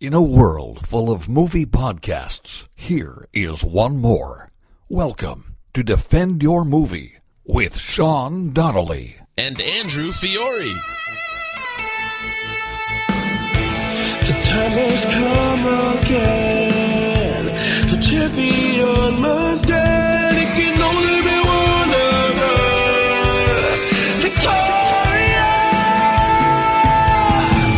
In a world full of movie podcasts, here is one more. Welcome to Defend Your Movie with Sean Donnelly and Andrew Fiore. The time has come again. The champion must stand. It can only be one of us. Victoria!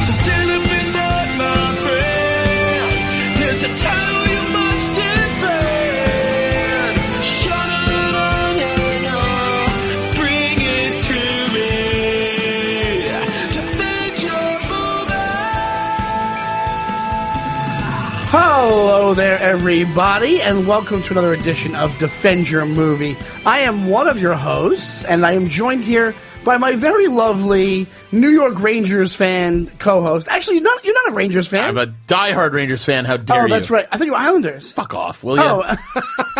So stand up in that, my friend. There's a title you must defend. Shut it on and on. Bring it to me. Defend your movie. Hello there, everybody, and welcome to another edition of Defend Your Movie. I am one of your hosts, and I am joined here by my very lovely New York Rangers fan co-host. Actually, you're not a Rangers fan. I'm a diehard Rangers fan. How dare you? Oh, that's right. I thought you were Islanders. Fuck off, will you? Oh.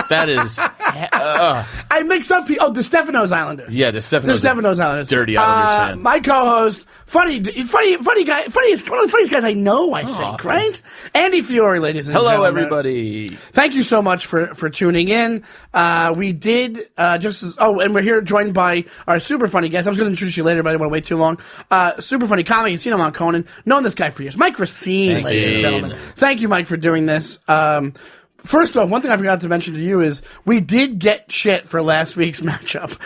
That is... I mix up people. Oh, the Stephanos Islanders. Yeah, the Stephanos Islanders. Dirty Islanders fan. My co-host, funny guy, one of the funniest guys I know, I think, right? Andy Fiore, ladies and gentlemen. Hello, everybody. Thank you so much for tuning in. We did and we're here joined by our super funny guest. I was going to introduce you later, but I didn't want to wait too long. Super funny comic. You've seen him on Conan. Known this guy for years. Mike Recine, ladies and gentlemen. Thank you, Mike, for doing this. First off, one thing I forgot to mention to you is we did get shit for last week's matchup.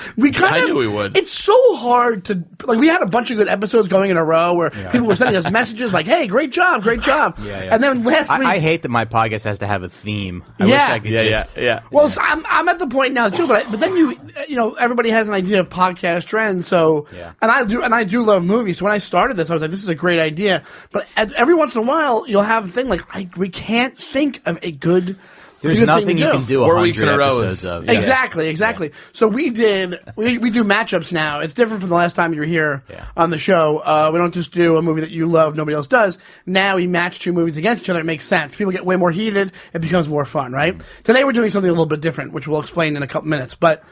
I knew we would. It's so hard to, like, we had a bunch of good episodes going in a row where people were sending us messages like, hey, great job. And then last week... I hate that my podcast has to have a theme. I Yeah. wish I could Yeah. Well, so I'm at the point now too, but then you know, everybody has an idea of podcast trends. So, and I do love movies. So when I started this, I was like, this is a great idea. But every once in a while, you'll have a thing like, we can't think of a good. There's nothing you can do 4 weeks in a row. Of. Exactly. Yeah. So we do matchups now. It's different from the last time you were here on the show. We don't just do a movie that you love, nobody else does. Now we match two movies against each other. It makes sense. People get way more heated. It becomes more fun, right? Today we're doing something a little bit different, which we'll explain in a couple minutes. But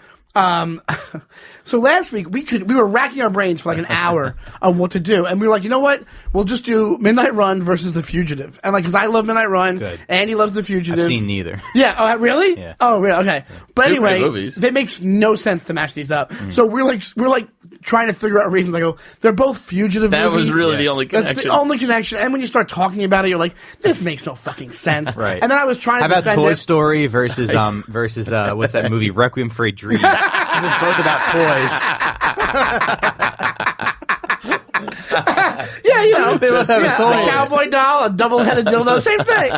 so last week we were racking our brains for like an hour on what to do, and we were like, you know what? We'll just do Midnight Run versus The Fugitive, and like, because I love Midnight Run, Good. Andy loves The Fugitive. I've seen neither. Yeah. Oh, really? Yeah. Oh, really? Okay. But Two great anyway, movies. it makes no sense to match these up. So we're like trying to figure out reasons. I go, they're both fugitive That movies. was really the only That's connection. the only connection. And when you start talking about it, you're like, this makes no fucking sense. Right. And then I was trying to How about defend Toy it. Story versus what's that movie, Requiem for a Dream? It's both about toys. Yeah, you know, They both have a toys. cowboy doll, a double-headed dildo, same thing.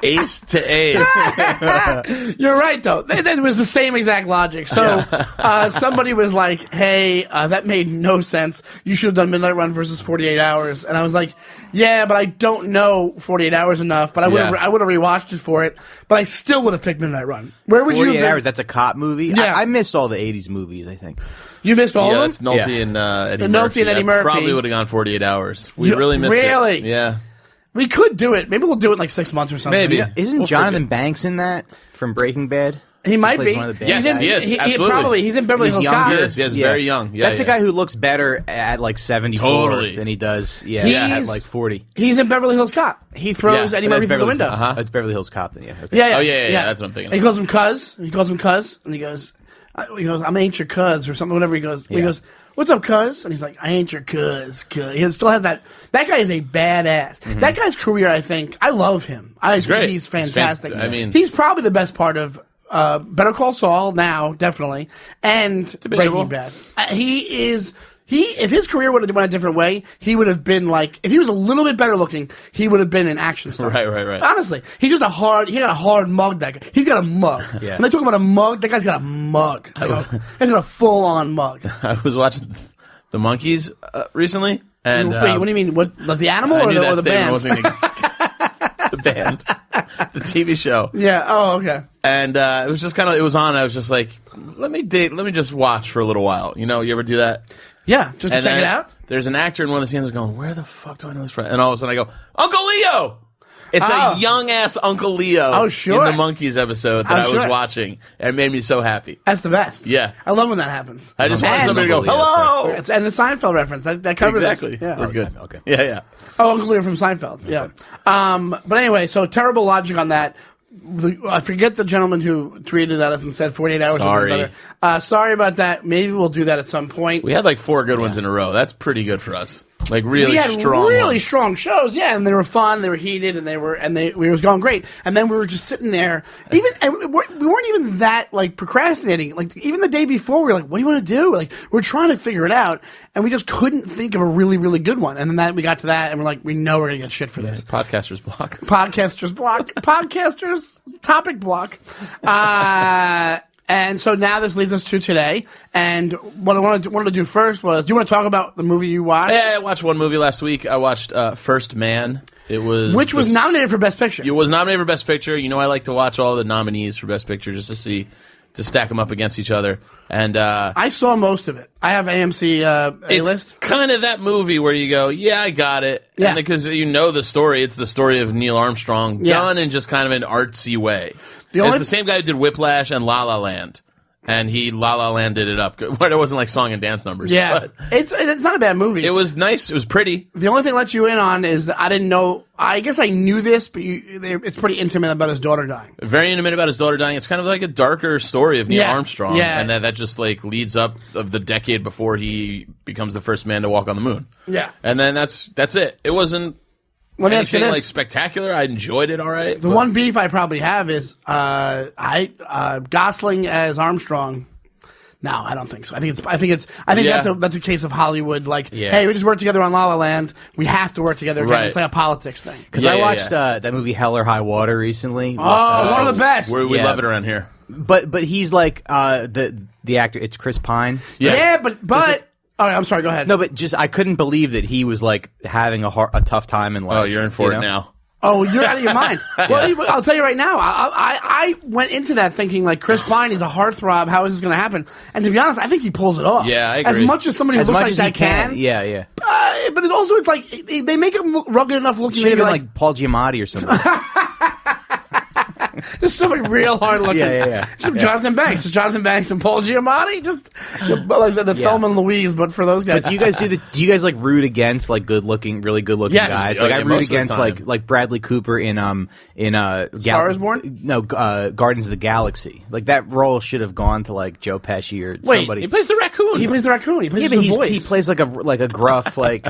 Ace to ace. You're right, though. It was the same exact logic. So somebody was like, hey, that made no sense. You should have done Midnight Run versus 48 Hours. And I was like, yeah, but I don't know 48 Hours enough. But I would have rewatched it for it. But I still would have picked Midnight Run. Where would you have 48 been? Hours, that's a cop movie? Yeah. I missed all the 80s movies, I think. You missed all Yeah, of it's them? Nolte and Eddie Nolte Murphy. and Eddie Murphy. I probably would have gone 48 hours. We You- really missed it. really? Yeah. We could do it. Maybe we'll do it in like 6 months or something. Maybe. Yeah. Isn't We'll Jonathan forget. Banks in that from Breaking Bad? He might plays be. one of the Yes, bad he guys. is. Absolutely. He's in Beverly He's Hills young. Cop. He is very young. Yeah, That's a guy who looks better at like 74 Totally. than he does at He's- like 40. He's in Beverly Hills Cop. He throws Yeah, Eddie That's Murphy through the Beverly- window. It's Beverly Hills Cop then, yeah. Okay. Yeah. Oh, yeah, that's what I'm thinking And he calls him Cuz. And he goes, I'm ain't your cuz or something, whatever he goes. He goes, what's up, cuz? And he's like, I ain't your cuz. He still has that. That guy is a badass. That guy's career, I think, I love him. I think great. he's fantastic. He's He's probably the best part of Better Call Saul now, definitely, and debatable. Breaking Bad. If his career would have went a different way, he would have been like, if he was a little bit better looking, he would have been an action star. Right. Honestly, he got a hard mug, that guy. He's got a mug. Yeah. When they talk about a mug, that guy's got a mug. He's got a full-on mug. I was watching The Monkees recently. And, Wait, what do you mean? What, the animal I or knew that the statement band? wasn't gonna- the band. The TV show. Yeah, oh, okay. And it was just it was on. I was just like, let me just watch for a little while. You know, you ever do that? Yeah, just to check it out? There's an actor in one of the scenes going, where the fuck do I know this from? And all of a sudden I go, Uncle Leo! It's a young ass Uncle Leo. Oh, sure. In the Monkeys episode that I was watching, and it made me so happy. That's the best. Yeah, I love when that happens. I just wanted somebody to go, Uncle Leo, hello. And the Seinfeld reference that covers Exactly. This. Yeah. We're good. Okay. Yeah. Oh, Uncle Leo from Seinfeld. Yeah. But anyway, so terrible logic on that. I forget the gentleman who tweeted at us and said 48 hours. Sorry. Sorry about that. Maybe we'll do that at some point. We had like 4 good ones in a row. That's pretty good for us. Like really We had strong. really ones. strong shows, yeah, and they were fun. They were heated, and it was going great. And then we were just sitting there, we weren't even that like procrastinating. Like even the day before, we were like, "What do you want to do?" Like we're trying to figure it out, and we just couldn't think of a really, really good one. And then we got to that, and we're like, "We know we're gonna get shit for this." Podcasters block. Podcasters block. Podcasters topic block. And so now this leads us to today. And what I wanted to do first was, do you want to talk about the movie you watched? Yeah, I watched one movie last week. I watched First Man. Which was nominated for Best Picture. It was nominated for Best Picture. You know, I like to watch all the nominees for Best Picture just to stack them up against each other. And I saw most of it. I have AMC A-list. It's kind of that movie where you go, yeah, I got it. Yeah. Because you know the story. It's the story of Neil Armstrong done in just kind of an artsy way. It's the same guy who did Whiplash and La La Land. And he La La Landed it up. But it wasn't like song and dance numbers. Yeah. But It's not a bad movie. it was nice. It was pretty. The only thing that lets you in on is that I didn't know. I guess I knew this, but it's pretty intimate about his daughter dying. Very intimate about his daughter dying. It's kind of like a darker story of Neil Yeah. Armstrong. Yeah. And that just like leads up of the decade before he becomes the first man to walk on the moon. Yeah. And then that's it. It wasn't Let me ask you anything this. like spectacular. I enjoyed it all right. The one beef I probably have is Gosling as Armstrong. No, I don't think so. I think that's a case of Hollywood. Like, hey, we just worked together on La La Land. We have to work together again. Right. It's like a politics thing. Because I watched that movie Hell or High Water recently. Oh, one of the best. We love it around here. But he's like the actor. It's Chris Pine. Yeah, but. All right, I'm sorry. Go ahead. No, but just I couldn't believe that he was like having a tough time in life. Oh, you're in for it know? now. Oh, you're out of your mind. Well, I'll tell you right now. I went into that thinking like Chris Pine is a heartthrob. How is this going to happen? And to be honest, I think he pulls it off. Yeah, I agree. As much as somebody who looks like that can. Yeah. But it's like they make him look rugged enough looking. Should have been like Paul Giamatti or something. There's somebody real hard looking. Yeah. Some Jonathan Banks. Is Jonathan Banks and Paul Giamatti just like the Thelma and Louise, but for those guys. But do you guys like root against like really good looking Yes. guys? Oh, Like yeah, I root most of the against time. like Bradley Cooper in Star is Born? No, Guardians of the Galaxy. Like that role should have gone to like Joe Pesci or somebody. He plays the raccoon. He plays the raccoon. He plays but the voice. he plays like a gruff like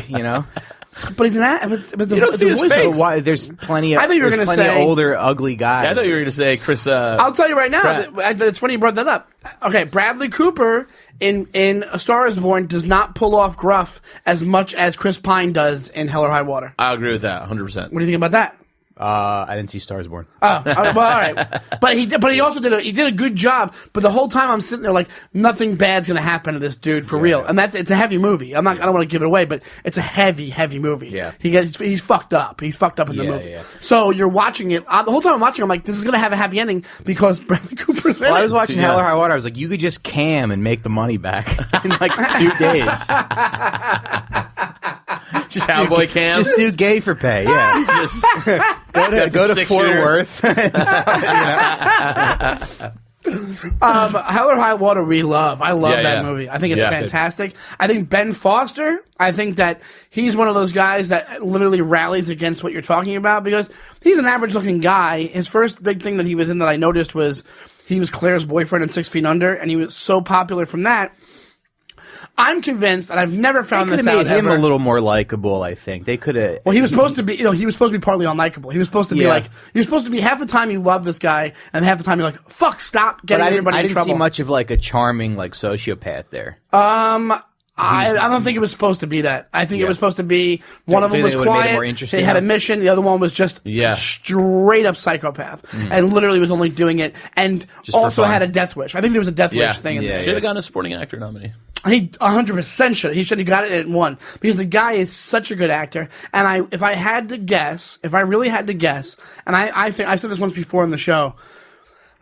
But he's an actor. But the, You don't see his voice. face. So why there's plenty of I thought you were there's gonna plenty of say- older ugly guys. I thought you were going to say Chris. I'll tell you right now. Pratt. It's funny you brought that up. Okay, Bradley Cooper in A Star Is Born does not pull off gruff as much as Chris Pine does in Hell or High Water. I agree with that 100%. What do you think about that? I didn't see Stars Born. Well, all right. But he also did a good job. But the whole time I'm sitting there like nothing bad's gonna happen to this dude for real. And it's a heavy movie. I don't want to give it away, but it's a heavy movie. Yeah. He's fucked up. He's fucked up in the movie. Yeah. So you're watching it the whole time I'm watching. I'm like, this is gonna have a happy ending because Bradley Cooper's in Well, it. I was watching Hell or High Water. I was like, you could just cam and make the money back in like 2 days. Just Cowboy Cam. Just do gay for pay. Yeah. Just go to Fort six-shooter. Worth. Hell or High Water we love. I love that yeah. movie. I think it's Yeah. fantastic. I think Ben Foster, I think that he's one of those guys that literally rallies against what you're talking about because he's an average looking guy. His first big thing that he was in that I noticed was he was Claire's boyfriend in 6 Feet Under, and he was so popular from that. I'm convinced, and I've never found They this could have out made him ever. a little more likable. I think they could have. Well, he was supposed to be, he was supposed to be partly unlikable. He was supposed to be like, you're supposed to be half the time you love this guy, and half the time you're like, fuck, stop But getting I didn't, everybody I in didn't trouble. see much of like a charming like sociopath there. I don't think it was supposed to be that. I think it was supposed to be one of them Do you was think it would've made it more quiet. interesting, They had a huh? mission. The other one was just straight up psychopath, and literally was only doing it, and Just for also fun. had a death wish. I think there was a death wish thing in there. Should have gotten a supporting actor nominee. He 100% should. He should have got it at 1 because the guy is such a good actor. And if I had to guess, if I really had to guess, and I think I said this once before in the show.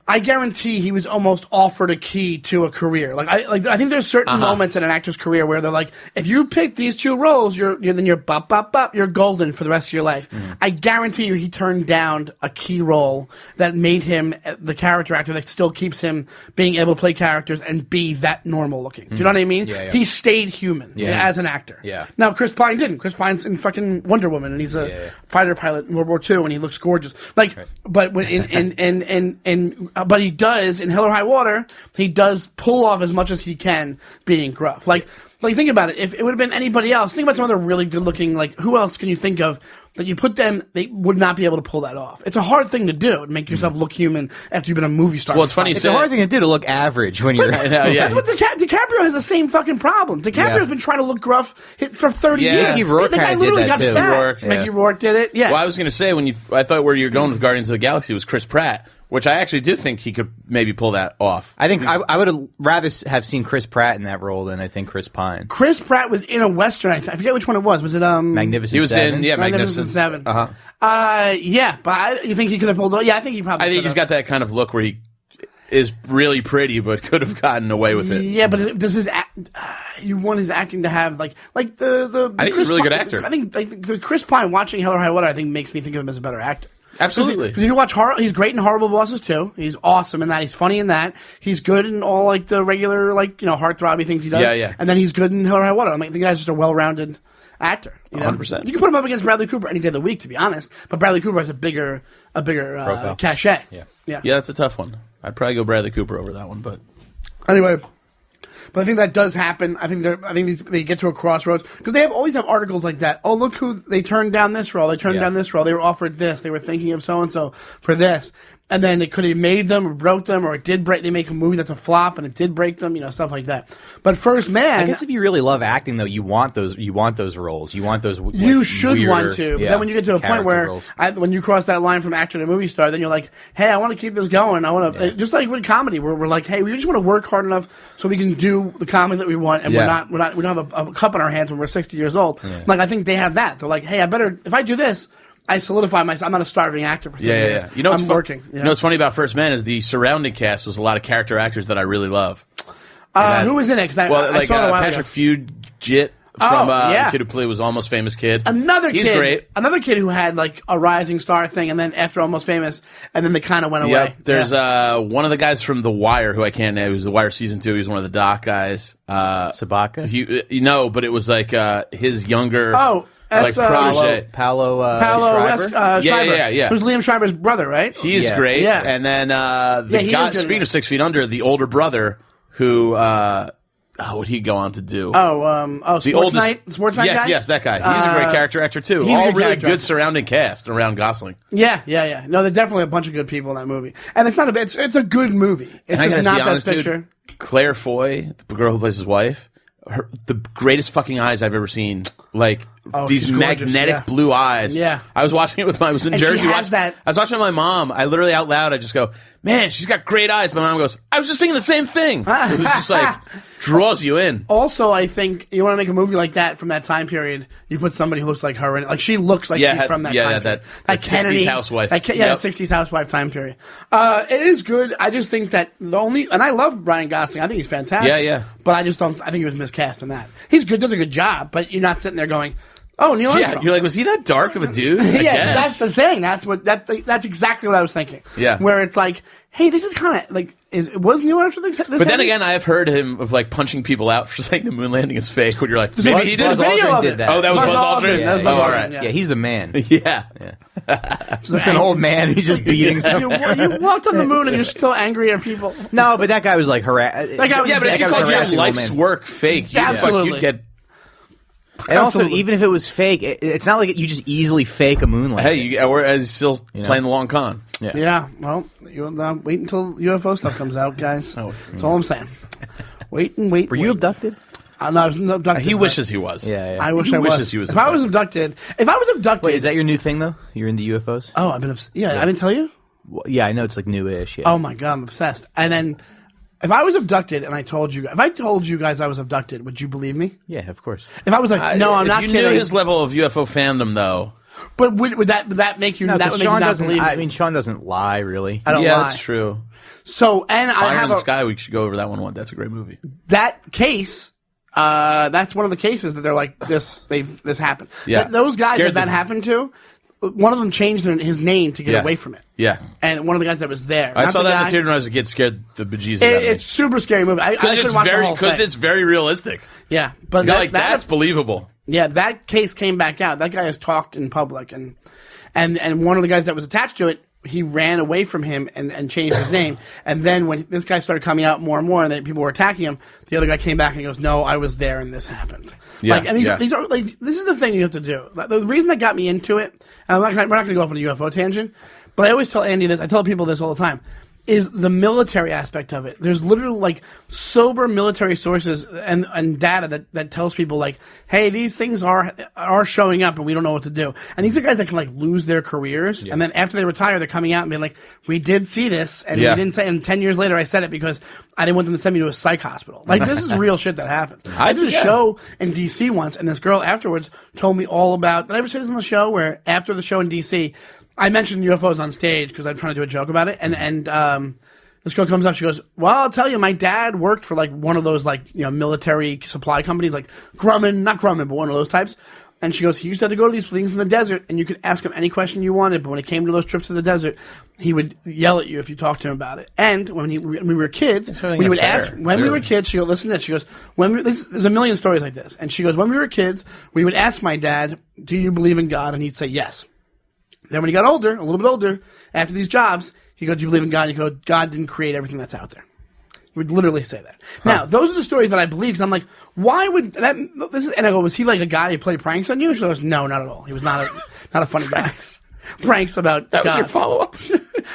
I guarantee he was almost offered a key to a career. I think there's certain moments in an actor's career where they're like, if you pick these 2 roles, you're bop bop bop, you're golden for the rest of your life. I guarantee you, he turned down a key role that made him the character actor that still keeps him being able to play characters and be that normal looking. Do you know what I mean? Yeah. He stayed human as an actor. Yeah. Now Chris Pine didn't. Chris Pine's in fucking Wonder Woman, and he's a fighter pilot in World War II, and he looks gorgeous. But but he does, in Hell or High Water, he does pull off as much as he can being gruff. Like think about it. If it would have been anybody else, think about some other really good looking, who else can you think of that you put them, they would not be able to pull that off. It's a hard thing to do, to make yourself look human after you've been a movie star. Well, it's funny. It's a hard thing to do to look average when you're. That's what DiCaprio has the same fucking problem. DiCaprio's been trying to look gruff for 30 years. Mickey Rourke the guy kinda literally did got that, too. fat. Mickey Rourke did it. Yeah. Well, I was going to say I thought where you were going with Guardians of the Galaxy was Chris Pratt, which I actually do think he could maybe pull that off. I think I would have rather have seen Chris Pratt in that role than I think Chris Pine. Chris Pratt was in a Western. I forget which one it was. Was it Magnificent? He was Seven? in Magnificent Seven. Yeah, but you think he could have pulled? Yeah, I think he probably. I think could've. he's got that kind of look where he is really pretty, but could have gotten away with it. Yeah, but does you want his acting to have like the? I think he's a really good actor. I think the Chris Pine watching Hell or High Water, I think makes me think of him as a better actor. Absolutely. Because if you watch he's great in Horrible Bosses too. He's awesome in that. He's funny in that. He's good in all the regular heartthrobby things he does. Yeah. And then he's good in Hell or High Water. I mean, the guy's just a well-rounded actor. 100%. You can put him up against Bradley Cooper any day of the week, to be honest. But Bradley Cooper has a bigger cachet. Yeah, that's a tough one. I'd probably go Bradley Cooper over that one, but anyway. But I think that does happen. I think they get to a crossroads because they always have articles like that. Oh, look who they turned down this role. They turned down this role. They were offered this. They were thinking of so and so for this, and then it could have made them or broke them, or it did break. They make a movie that's a flop and it did break them. Stuff like that. But First Man, I guess if you really love acting, though, you want those roles. You want those. You should weirder, want to. But then when you get to a point where when you cross that line from actor to movie star, then you're like, hey, I want to keep this going. I want to just like with comedy, where we're like, hey, we just want to work hard enough so we can do the comedy that we want, and we don't have a cup in our hands when we're 60 years old. Yeah. I think they have that. They're like, hey, if I do this, I solidify myself. I'm not a starving actor for 3 years. You know, I'm working. You know what's funny about First Man is the surrounding cast was a lot of character actors that I really love. Who was in it? Because I saw it a while Patrick ago. Fugit from the kid who played was Almost Famous kid. He's great. Another kid who had a rising star thing, and then after Almost Famous, and then they kind of went away. There's one of the guys from The Wire who I can't name. He was The Wire season 2. He was one of the doc guys. Sabaka? But it was his younger. Oh. That's protege. Paolo Schreiber. Yeah. Who's Liam Schreiber's brother, right? He's great. Yeah. And then the guy, speaking of 6 Feet Under, the older brother who, what did he go on to do? Sports Night guy? Yes, that guy. He's a great character actor, too. All really good surrounding cast around Gosling. Yeah. No, there's definitely a bunch of good people in that movie. And it's not it's a good movie. It's just not Best Picture. Claire Foy, the girl who plays his wife, the greatest fucking eyes I've ever seen. These magnetic blue eyes. Yeah. I was watching it with I was in Jersey. I was watching it with my mom. I literally out loud, I just go, man, she's got great eyes. My mom goes, I was just thinking the same thing. It was just draws you in. Also, I think you want to make a movie like that from that time period, you put somebody who looks like her in it. She looks like she's from that time period. That Kennedy 60s housewife. That 60s housewife time period. It is good. I just think that and I love Ryan Gosling. I think he's fantastic. Yeah. But I think he was miscast in that. He's good, does a good job, but you're not sitting there going, oh, Neil Armstrong. Yeah, you're like, was he that dark of a dude? Yeah, that's the thing. That's exactly what I was thinking. Yeah. Where it's like, hey, this is kind of was Neil Armstrong this But then again, I have heard him of punching people out for saying the moon landing is fake. When you're like, maybe he did. Buzz Aldrin did that. Oh, that was Buzz Aldrin. Yeah, all right. Yeah, he's the man. Yeah. It's an old man. He's just beating someone. You walked on the moon and you're still angry at people. No, but that guy was harassed. But if you called your life's work fake, you'd get. And also, even if it was fake, it's not like you just easily fake a moon landing. Hey, we're still playing the long con. Yeah. Well, wait until UFO stuff comes out, guys. That's all I'm saying. Wait. Were you abducted? No, I was abducted. He wishes he was. Yeah. I wish I was. If I was abducted. Wait, is that your new thing though? You're into UFOs? Oh, I've been. I didn't tell you. Well, yeah, I know it's newish. Yeah. Oh my god, I'm obsessed. And then, if I was abducted and if I told you guys I was abducted, would you believe me? Yeah, of course. If I was like, no, I'm not kidding. If you knew his level of UFO fandom, though. But would that make you? No, that would make you Sean not doesn't. believe I it? mean, Sean doesn't lie really. I don't Yeah, lie. that's true. So and I Fire have in the a, Sky. We should go over that one. That's a great movie. that case. That's one of the cases that they're like this. This happened. Yeah. Those guys Scared that them. happened to. One of them changed his name to get Yeah. away from it. Yeah. And one of the guys that was there. I Not saw that in guy- the theater when I was a kid. Scared the bejesus out of me. It's super scary movie. I couldn't watch the whole thing. It's very realistic. Yeah, but You're like, that's believable. yeah, that case came back out. That guy has talked in public, and one of the guys that was attached to it, he ran away from him and changed his name. And then when this guy started coming out more and more, and people were attacking him, the other guy came back and he goes, "No, I was there, and this happened." Yeah, like, and these are like, this is the thing you have to do. Like, the reason that got me into it, and we're not going to go off on a UFO tangent, but I always tell Andy this. I tell people this all the time. Is the military aspect of it. There's literally like sober military sources and data that tells people like, hey, these things are showing up and we don't know what to do. And these are guys that can like lose their careers. And then after they retire, they're coming out and being like, we did see this and we didn't say, and 10 years later I said it because I didn't want them to send me to a psych hospital. Like this is real shit that happens. I did a show in DC once and this girl afterwards told me all about, did I ever say this on the show where after the show in DC, I mentioned UFOs on stage because I'm trying to do a joke about it, and this girl comes up. She goes, "Well, I'll tell you, my dad worked for like one of those like military supply companies, like Grumman, not Grumman, but one of those types." And she goes, "He used to have to go to these things in the desert, and you could ask him any question you wanted. But when it came to those trips to the desert, he would yell at you if you talked to him about it. And when we were kids, we would ask when we were kids. She goes, listen to this. She goes, there's a million stories like this. And she goes, when we were kids, we would ask my dad, "Do you believe in God?" And he'd say yes. Then when he got older, a little bit older, after these jobs, he goes, "Do you believe in God?" And he goes, "God didn't create everything that's out there." He would literally say that. Now, those are the stories that I believe, because I'm like, why would that, and I go, was he like a guy who played pranks on you? She goes, no, not at all. He was not a funny guy. Pranks about That was God. your follow-up?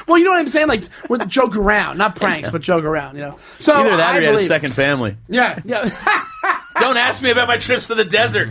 Well, you know what I'm saying? Like, with joke around. Not pranks, but joke around, So Either that or I he had a believe- second family. Yeah. Don't ask me about my trips to the desert.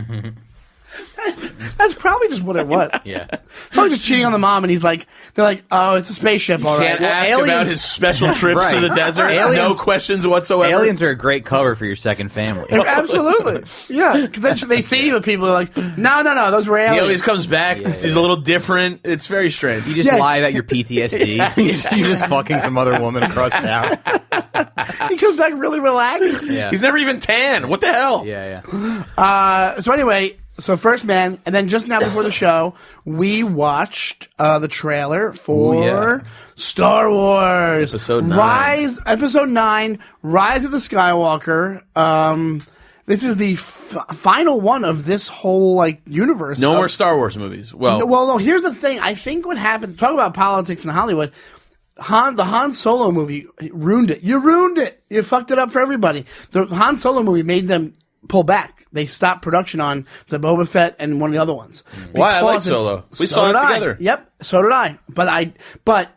That's probably just what it was. Yeah. Probably just cheating on the mom, and they're like, "Oh, it's a spaceship, all right." Can't ask about his special trips to the desert. No Aliens- questions whatsoever. Aliens are a great cover for your second family. Absolutely. Yeah. Because then they see you with people like, no, those were He aliens. always comes back. He's a little different. It's very strange. You just Yeah. lie about your PTSD. You're just fucking some other woman across town. He comes back really relaxed. Yeah. He's never even tan. What the hell? Yeah. So anyway, First Man, and then just now before the show, we watched the trailer for Star Wars Episode 9. Episode 9, Rise of the Skywalker. This is the final one of this whole universe. No more Star Wars movies. Well, No, here's the thing. I think what happened, talk about politics in Hollywood, the Han Solo movie ruined it. You ruined it. You fucked it up for everybody. The Han Solo movie made them pull back. They stopped production on the Boba Fett and one of the other ones. Why? I like Because Solo. We so saw it did I. together. Yep, so did I. But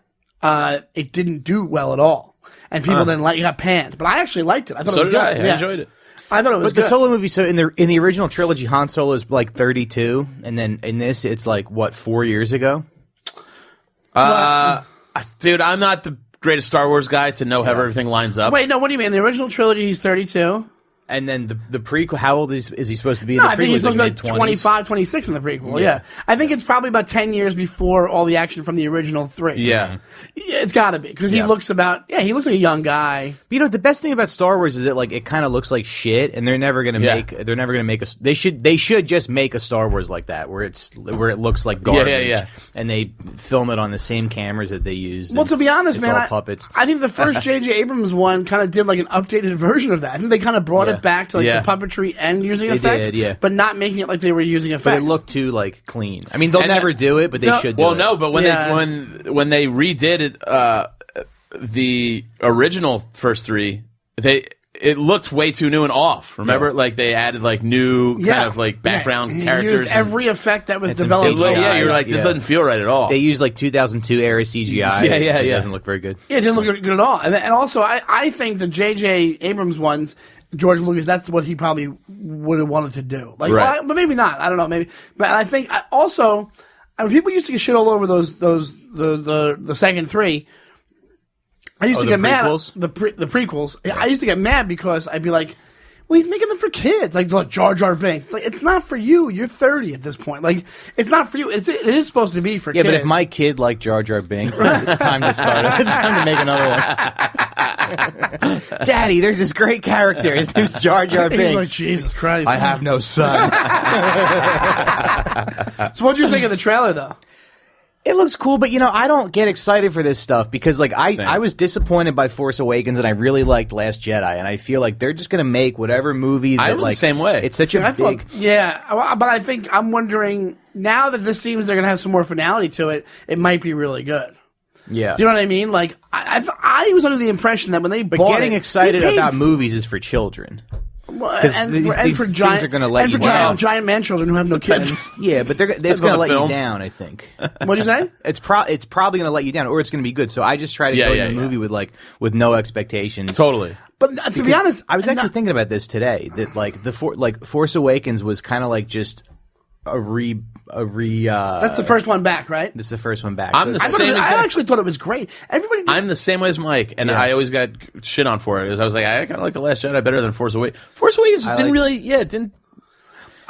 it didn't do well at all, and people didn't like. It got panned. But I actually liked it. I thought so it was did good. I. I enjoyed it. I thought it was But the good. Solo movie, so in the original trilogy, Han Solo is like 32, and then in this, it's like, what, 4 years ago? Dude, I'm not the greatest Star Wars guy to know how everything lines up. Wait, no. What do you mean? In the original trilogy, he's 32. And then the prequel, how old is he supposed to be in No, the I think prequel? he's supposed to be Mid-20s? 25, 26 in the prequel. Yeah. I think it's probably about 10 years before all the action from the original 3. Yeah. It's got to be because he looks like a young guy. But, the best thing about Star Wars is that it kind of looks like shit, and they're never gonna make they should just make a Star Wars like that where it looks like garbage. Yeah. And they film it on the same cameras that they used. Well, and to be honest, it's man, all puppets. I think the first J.J. Abrams one kind of did like an updated version of that. I think they kind of brought it back to the puppetry and using effects, but not making it like they were using effects. But it looked too clean. I mean, they'll never do it, but they should. Do Well, it. no, but when they redid it, the original first 3, it looked way too new and off. Remember, they added new kind of background He characters. used every effect that was developed. You're like, this doesn't feel right at all. They used 2002 era CGI. It doesn't look very good. Yeah, it didn't look good at all. And also, I think the J.J. Abrams ones, George Lucas, that's what he probably would have wanted to do. But maybe not. I don't know. Maybe, but I think also, people used to get shit all over the second 3. I used to get mad. prequels? The prequels. I used to get mad because I'd be like, Well, he's making them for kids. Like, look, Jar Jar Binks. Like, it's not for you. You're 30 at this point. Like, it's not for you. It is supposed to be for kids. Yeah, but if my kid liked Jar Jar Binks, it's time to start it. It's time to make another one. Daddy, there's this great character. His name's Jar Jar Binks. He's like, Jesus Christ. I have no son. So what do you think of the trailer, though? It looks cool, but I don't get excited for this stuff because like I was disappointed by Force Awakens and I really liked Last Jedi, and I feel like they're just gonna make whatever movie that, I was the same way. It's such a big but I think I'm wondering now that this seems they're gonna have some more finality to it, it might be really good. Yeah. Do you know what I mean? Like I was under the impression that when they bought getting excited about movies is for children. And for giant, are going to let you down. Giant man children who have no kids. Yeah, but it's going to let you down, I think. What'd you say? It's probably going to let you down, or it's going to be good. So I just try to go to the movie with no expectations. Totally. But to be honest, I was actually thinking about this today. That like Force Awakens was kind of like just a re. That's the first one back, right? This is the first one back. I actually thought it was great. Everybody. I'm the same way as Mike, and I always got shit on for it. I was like, I kind of like The Last Jedi better than Force Awakens. Force Awakens didn't.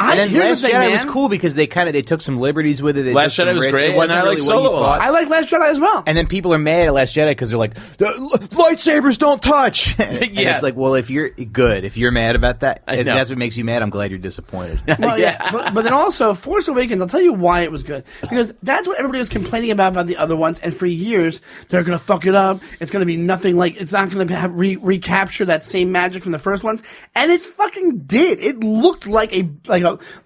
And then Last Jedi was cool because they took some liberties with it. Last Jedi was great, and I like Solo a lot. I like Last Jedi as well. And then people are mad at Last Jedi because they're like, lightsabers don't touch. And it's like, well, if you're mad about that, if that's what makes you mad, I'm glad you're disappointed. Well, but then also Force Awakens, I'll tell you why it was good. Because that's what everybody was complaining about the other ones, and for years, they're going to fuck it up. It's going to be nothing like, it's not going to recapture that same magic from the first ones. And it fucking did. It looked like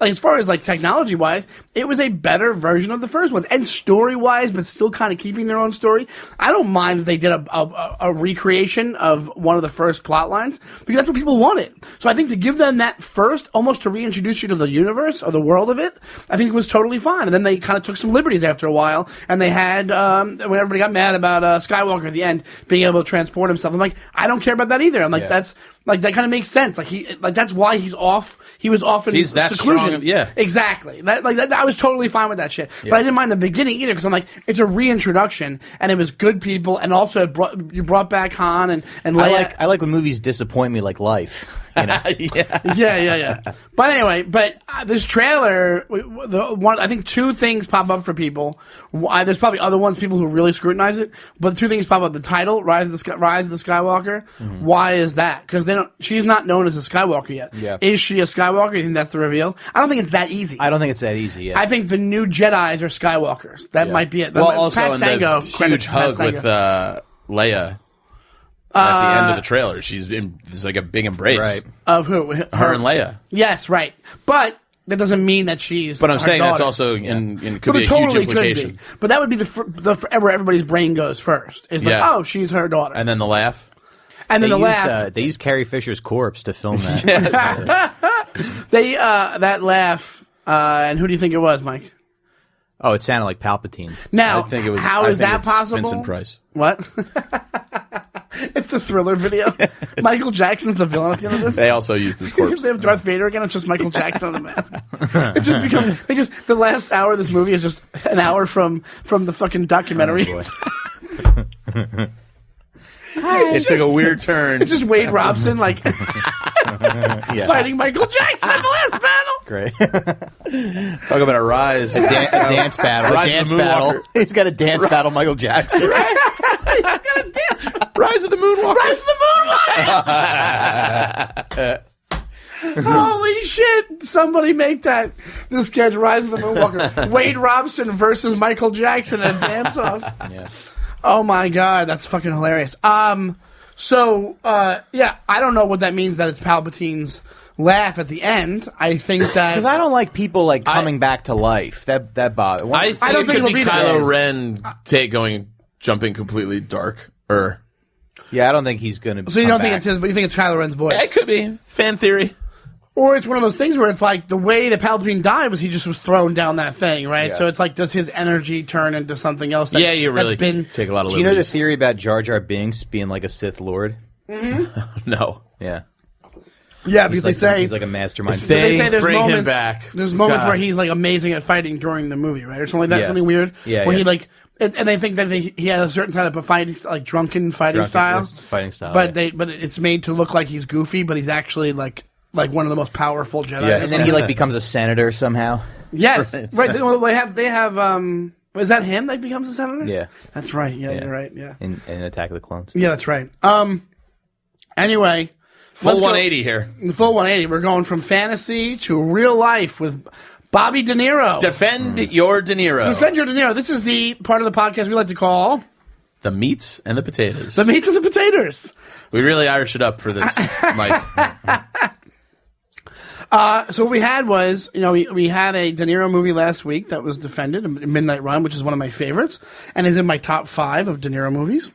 as far as like technology wise, it was a better version of the first ones, and story wise, but still kind of keeping their own story. I don't mind if they did a recreation of one of the first plot lines because that's what people wanted. So I think to give them that first, almost to reintroduce you to the universe or the world of it, I think it was totally fine. And then they kind of took some liberties after a while, and they had when everybody got mad about Skywalker at the end being able to transport himself. I'm like, I don't care about that either. I'm like, that's like that kind of makes sense. Like that's why he's off. He was off in seclusion. Exactly. That I was totally fine with that shit. Yeah. But I didn't mind the beginning either because I'm like, it's a reintroduction and it was good people, and also you brought back Han and Leia. I like when movies disappoint me, like life. You know? Yeah. But anyway, this trailer, I think two things pop up for people. There's probably other ones, people who really scrutinize it, but two things pop up: the title, Rise of the Skywalker. Mm-hmm. Why is that? Because she's not known as a Skywalker yet. Yeah. Is she a Skywalker? You think that's the reveal? I don't think it's that easy. I don't think it's that easy. Yeah. I think the new Jedis are Skywalkers. That might be it. Also in the huge hug with Leia. At the end of the trailer, there's like a big embrace. Right. Of who? Her and Leia. Yes, right. But that doesn't mean that she's. But I'm saying daughter. that's also could be a huge implication. Could be. But that would be where everybody's brain goes first. Is like, oh, she's her daughter. And then the laugh. And then laugh. They used Carrie Fisher's corpse to film that. That laugh. And who do you think it was, Mike? Oh, it sounded like Palpatine. Now, I think it was, how is that possible? Vincent Price. What? It's a Thriller video. Michael Jackson's the villain at the end of this. They also used his corpse. They have Darth Vader again. It's just Michael Jackson on the mask. It just becomes. The last hour of this movie is just an hour from the fucking documentary. Oh, it took a weird turn. It's just Wade Robson fighting Michael Jackson at the last battle. Great. Talk about a rise. A dance battle. A dance battle. He's got a dance battle, Michael Jackson. He's got a dance battle. Rise of the Moonwalker. Rise of the Moonwalker. Holy shit. Somebody make that. This sketch, Rise of the Moonwalker. Wade Robson versus Michael Jackson at a dance-off. Yeah. Oh my god, that's fucking hilarious. I don't know what that means that it's Palpatine's laugh at the end. I think that because I don't like people coming back to life. That bothers. I don't think it could be Kylo Ren jumping completely dark. Yeah, I don't think he's gonna. So you don't think it's his, but you think it's Kylo Ren's voice? It could be fan theory. Or it's one of those things where it's like the way that Palpatine died was he just was thrown down that thing, right? Yeah. So it's like, does his energy turn into something else? You really take a lot of liberties. Do you know the theory about Jar Jar Binks being like a Sith Lord? Mm-hmm. No. Yeah. Yeah, because they say he's like a mastermind. They say there's bring moments, him back. There's moments where he's like amazing at fighting during the movie, right? Or something like that. Something weird. Yeah. Where he like. And they think that he has a certain type of fighting, like drunken fighting style. Fighting style. But it's made to look like he's goofy, but he's actually like like one of the most powerful Jedi. Yeah. And then he like becomes a senator somehow. Yes, right. They have. Is that him that becomes a senator? Yeah, that's right. Yeah, you're right. Yeah, in Attack of the Clones. Yeah, that's right. Anyway, full 180 here. The full 180. We're going from fantasy to real life with Bobby De Niro. Defend your De Niro. Defend your De Niro. This is the part of the podcast we like to call the meats and the potatoes. The meats and the potatoes. We really Irish it up for this, Mike. So what we had was, we had a De Niro movie last week that was defended, Midnight Run, which is one of my favorites, and is in my top 5 of De Niro movies.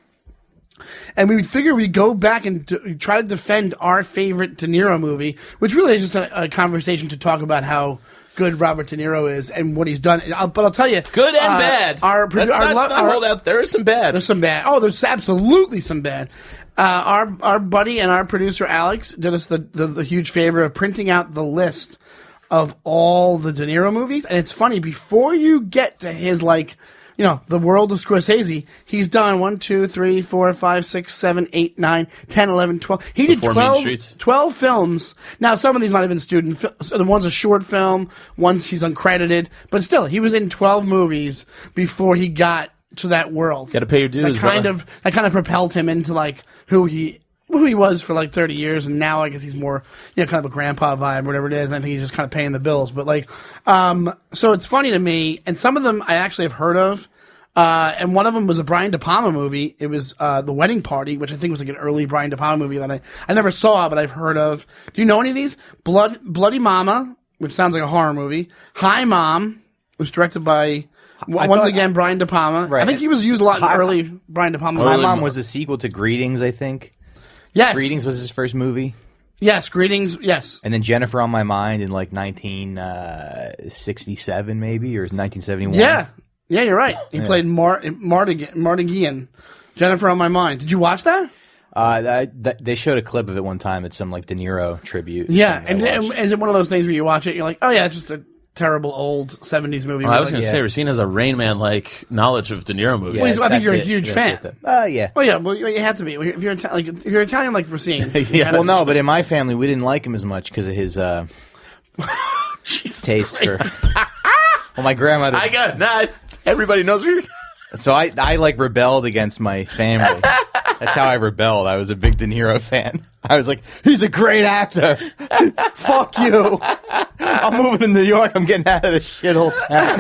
And we figure we'd go back and try to defend our favorite De Niro movie, which really is just a conversation to talk about how good Robert De Niro is and what he's done. But I'll tell you, good and bad. Let's not hold out. There is some bad. There's some bad. Oh, there's absolutely some bad. Our buddy and our producer Alex did us the huge favor of printing out the list of all the De Niro movies, and it's funny, before you get to his the world of Scorsese, he's done 1, 2, 3, 4, 5, 6, 7, 8, 9, 10, 11, 12. He did 12 films. Now, some of these might have been student films. The one's a short film, one's he's uncredited, but still, he was in 12 movies before he got to that world. Got to pay your dues. That kind of propelled him into who he was for 30 years, and now I guess he's more kind of a grandpa vibe, whatever it is, and I think he's just kind of paying the bills. But so it's funny to me, and some of them I actually have heard of, and one of them was a Brian De Palma movie. It was The Wedding Party, which I think was an early Brian De Palma movie that I never saw, but I've heard of. Do you know any of these? Bloody Mama, which sounds like a horror movie. Hi Mom, was directed by once again Brian De Palma. Right. I think he was used a lot in early Brian De Palma. Hi Mom was the sequel to Greetings, I think. Yes. Greetings was his first movie. Yes, Greetings, yes. And then Jennifer on My Mind in 1967 maybe, or 1971. Yeah, you're right. He played Mardigan. Jennifer on My Mind. Did you watch that? They showed a clip of it one time at some De Niro tribute. Yeah, and is it one of those things where you watch it, you're like, oh yeah, it's just a terrible old 70s movie. I was going to say, Recine has a Rain Man knowledge of De Niro movies. Yeah, I think you're a huge fan. Yeah. Well, yeah. Well, you have to be if you're Italian like Recine. Yeah. Well, no, but in my family, we didn't like him as much because of his taste for. Well, my grandmother. Everybody knows who. So I rebelled against my family. That's how I rebelled. I was a big De Niro fan. I was like, he's a great actor. Fuck you. I'm moving to New York. I'm getting out of this shithole town.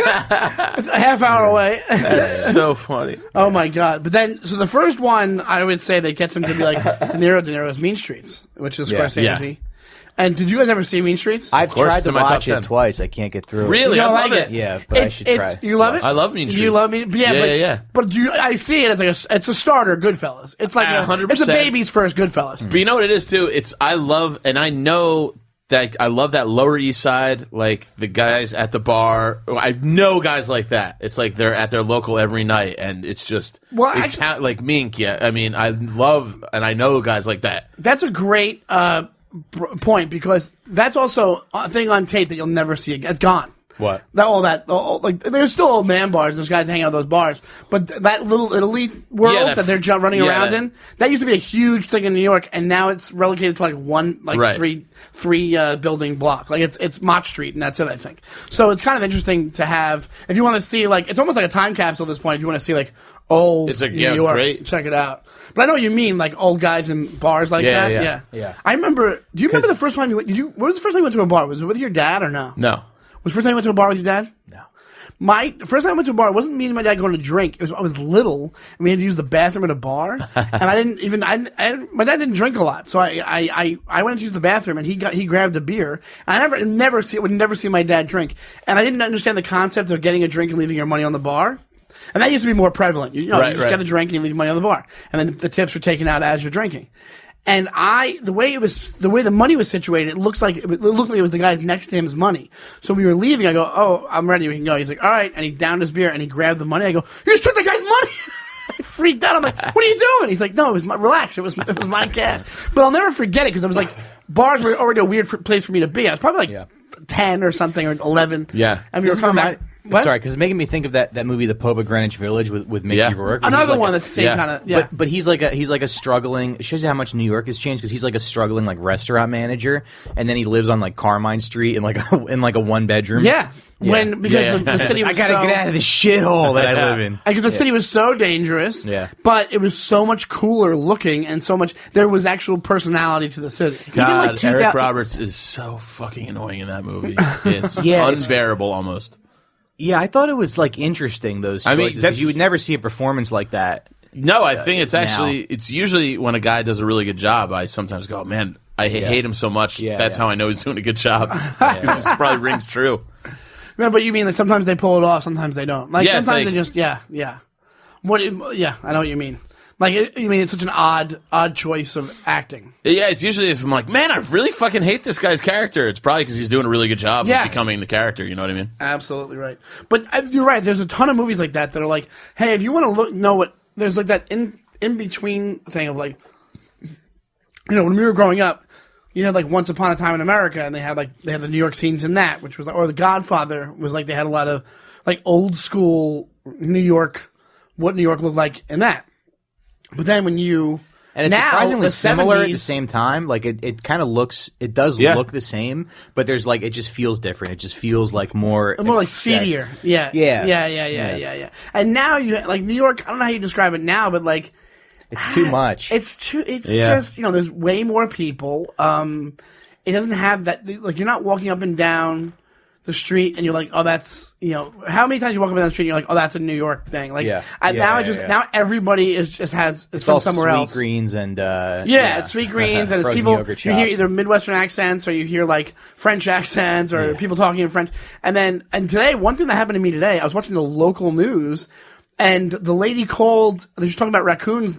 It's a half hour away. That's so funny. Oh my God. But then, so the first one, I would say that gets him to be like De Niro is Mean Streets, which is Scorsese. Yeah. And did you guys ever see Mean Streets? I've tried to watch it twice. I can't get through it. Really? I love it. Yeah, but I should try. You love it? I love Mean Streets. You love Mean Streets? Yeah. But I see it as it's a starter Goodfellas. It's like 100%. It's a baby's first Goodfellas. But you know what it is, too? I love that Lower East Side, the guys at the bar. I know guys like that. It's like they're at their local every night, and it's just like Mink. Yeah, I mean, I love and I know guys like that. That's a great point, because that's also a thing on tape that you'll never see again. It's gone. What? There's still old man bars. There's guys hanging out at those bars, but that little Italy world that they're running around in, that used to be a huge thing in New York, and now it's relegated to three building block. It's Mott Street, and that's it, I think. So it's kind of interesting to have, if you want to see, it's almost like a time capsule at this point. If you want to see old New York, great. Check it out. But I know what you mean, old guys in bars that. Yeah. I remember. Do you remember the first time you went? What was the first time you went to a bar? Was it with your dad or no? No. Was the first time you went to a bar with your dad? No. The first time I went to a bar, it wasn't me and my dad going to drink. I was little, and we had to use the bathroom at a bar. And my dad didn't drink a lot, so I went to use the bathroom, and he grabbed a beer. And I would never see my dad drink, and I didn't understand the concept of getting a drink and leaving your money on the bar. And that used to be more prevalent. You just get a drink and you leave money on the bar, and then the tips were taken out as you're drinking. And the way the money was situated, it looked like it was the guy's next to him's money. So we were leaving. I go, "Oh, I'm ready. We can go." He's like, "All right," and he downed his beer and he grabbed the money. I go, "You just took the guy's money!" I freaked out. I'm like, "What are you doing?" He's like, "No, relax. It was my cash." But I'll never forget it, because I was bars were already a weird place for me to be. I was probably 10 or something, or 11. Yeah, and we were coming back. What? Sorry, because it's making me think of that movie, The Pope of Greenwich Village, with Mickey Yeah. Rourke. where Another he's one like that's the same kind of. But he's like a struggling. It shows you how much New York has changed because he's like a struggling like restaurant manager, and then he lives on like Carmine Street in like a 1-bedroom. Yeah. Because the city was I gotta get out of this shithole that I live in. Because the city was so dangerous, but it was so much cooler looking and so much. There was actual personality to the city. God, like Eric Roberts is so fucking annoying in that movie. It's unbearable almost. Yeah, I thought it was like interesting those choices. that's- you would never see a performance like that. No, I think it's now. actually it's usually when a guy does a really good job. I sometimes go, man, I hate him so much. That's how I know he's doing a good job. This probably rings true. Yeah, but you mean that sometimes they pull it off, sometimes they don't. Like sometimes they just I know what you mean. Like you mean it's such an odd choice of acting. Yeah, it's usually if I'm like, man, I really fucking hate this guy's character. It's probably because he's doing a really good job of becoming the character. You know what I mean? Absolutely right. But you're right. There's a ton of movies like that are like, hey, if you want to know what there's like that in between thing of like, when we were growing up. You had like Once Upon a Time in America, and they had the New York scenes in that, which was or The Godfather was like they had a lot of like old school New York, what New York looked like in that. But then when you and it's now, surprisingly the similar 70s, at the same time. Like it kind of looks, it does look the same, but there's like it just feels different. It just feels like more like seedier. Yeah. And now you like New York. I don't know how you describe it now, but like. It's too much. It's just, there's way more people. It doesn't have that, like, you're not walking up and down the street and you're like, oh, that's, how many times you walk up and down the street and you're like, oh, that's a New York thing. Like, now everybody is from somewhere else. Sweet greens and, it's sweet greens and it's people, you hear either Midwestern accents or you hear like French accents or people talking in French. And today, one thing that happened to me today, I was watching the local news. And the lady called. She was talking about raccoons.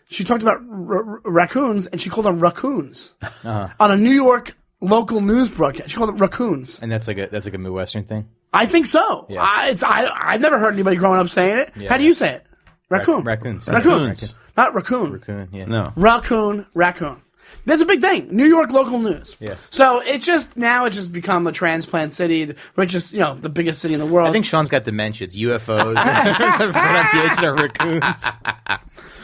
She talked about raccoons, and she called them raccoons on a New York local news broadcast. She called them raccoons. And that's like a Midwestern thing. I think so. Yeah. I've never heard anybody growing up saying it. Yeah. How do you say it? Raccoon. Raccoons. Not raccoon. Raccoon. Yeah. No. Raccoon. That's a big thing. New York local news. Yeah. So it's just become a transplant city, the richest, the biggest city in the world. I think Sean's got dementia. It's UFOs. Pronunciation of raccoons.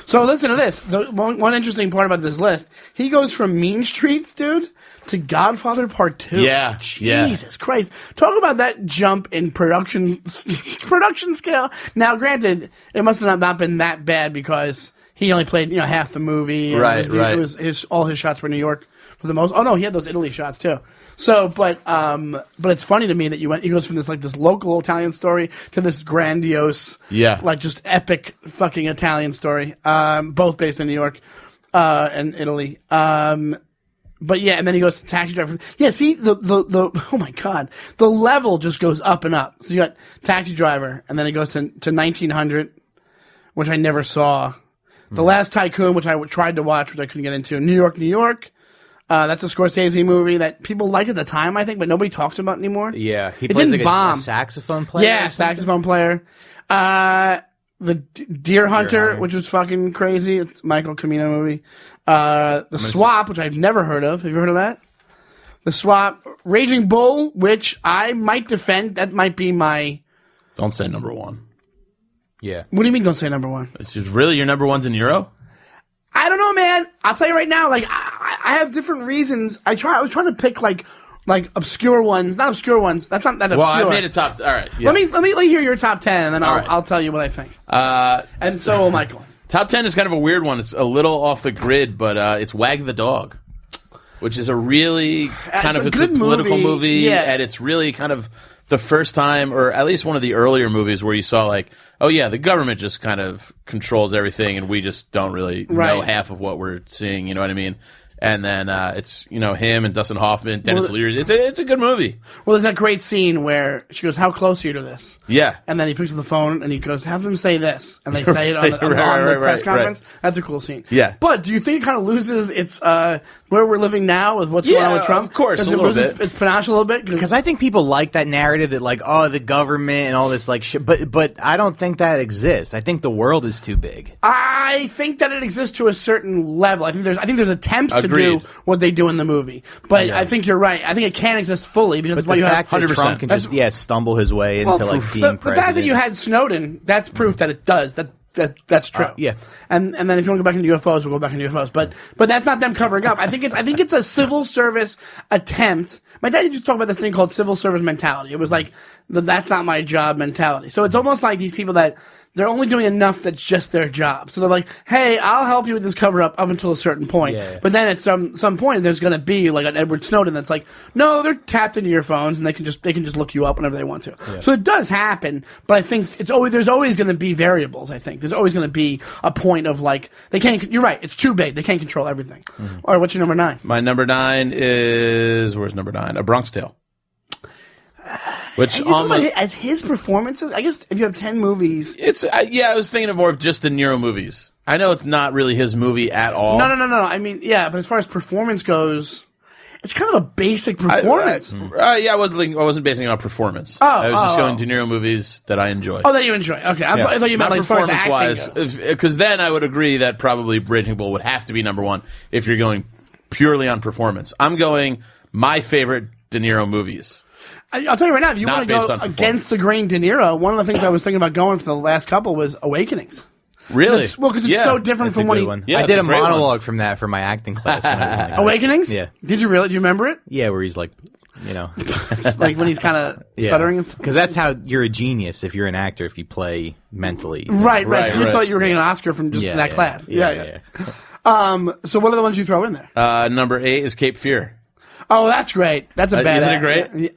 So listen to this. One interesting part about this list, he goes from Mean Streets, dude, to Godfather Part 2. Yeah. Jesus Christ. Talk about that jump in production scale. Now, granted, it must have not been that bad because he only played, half the movie. And right. It was all his shots were New York for the most. Oh no, he had those Italy shots too. So, but it's funny to me that he goes from this local Italian story to this grandiose, like just epic fucking Italian story. Both based in New York, and Italy. But yeah, and then he goes to Taxi Driver. Yeah, see the oh my god, the level just goes up and up. So you got Taxi Driver, and then it goes to 1900, which I never saw. The Last Tycoon, which I tried to watch, which I couldn't get into. New York. That's a Scorsese movie that people liked at the time, I think, but nobody talks about anymore. Yeah, he plays like a saxophone player. Yeah, saxophone player. The Deer Hunter, which was fucking crazy. It's a Michael Cimino movie. The Swap, which I've never heard of. Have you heard of that? The Swap. Raging Bull, which I might defend. That might be my... Don't say number one. Yeah. What do you mean don't say number one? It's just really your number one's in Niro? I don't know, man. I'll tell you right now, like, I have different reasons. I was trying to pick, like obscure ones. Not obscure ones. That's not that obscure. Well, I made a top... All right. Yeah. Let me hear your top 10, and then I'll tell you what I think. And so will Michael. Top 10 is kind of a weird one. It's a little off the grid, but it's Wag the Dog, which is a really kind of... It's a political movie, and it's really kind of the first time, or at least one of the earlier movies where you saw, like, oh yeah, the government just kind of controls everything, and we just don't really know half of what we're seeing. You know what I mean? And then it's him and Dustin Hoffman, Dennis Leary. It's a good movie. Well, there's that great scene where she goes, "How close are you to this?" Yeah. And then he picks up the phone and he goes, "Have them say this," and they say it on the press conference. Right. That's a cool scene. Yeah. But do you think it kind of loses its where we're living now with what's going on with Trump? Of course, a little bit. It's panache a little bit because I think people like that narrative that like the government and all this like shit. But I don't think that exists. I think the world is too big. I think that it exists to a certain level. I think there's attempts to Agreed. do what they do in the movie. But I think you're right. I think it can't exist fully because that's But why the you have fact that 100%. Trump can just stumble his way into like being the president. fact that you had Snowden, that's proof that it does. That's true. Yeah. And then if you want to go back into UFOs, we'll go back into UFOs. But that's not them covering up. I think it's a civil service attempt. My dad used to talk about this thing called civil service mentality. It was like that's not my job mentality. So it's almost like these people that they're only doing enough that's just their job. So they're like, hey, I'll help you with this cover up until a certain point. Yeah. But then at some point there's going to be like an Edward Snowden that's like, no, they're tapped into your phones and they can just look you up whenever they want to. Yeah. So it does happen, but I think there's always going to be variables. I think there's always going to be a point of like they can't. You're right. It's too big. They can't control everything. Mm-hmm. All right, what's your number 9? My number 9 is where's number 9? A Bronx Tale. Which as his performances, I guess if you have 10 movies, it's I was thinking of more of just the Niro movies. I know it's not really his movie at all. No. I mean, yeah, but as far as performance goes, it's kind of a basic performance. I wasn't basing it on performance. I was just going De Niro movies that I enjoy. Oh, that you enjoy. Okay, I thought you meant not like as far as acting goes. Because then I would agree that probably Raging Bull would have to be number 1 if you're going purely on performance. I'm going my favorite De Niro movies. I'll tell you right now, if you want to go against the grain De Niro, one of the things I was thinking about going for the last couple was Awakenings. Really? Because it's so different from what he... Yeah, I did a monologue from that for my acting class. When I was in Awakenings? Yeah. Did you really? Do you remember it? Yeah, where he's like, like when he's kind of stuttering and stuff? Because that's how you're a genius if you're an actor, if you play mentally. Right. So you thought you were getting an Oscar from just that class. Yeah. So what are the ones you throw in there? Number 8 is Cape Fear. Oh, that's great. That's a bad. Isn't it great?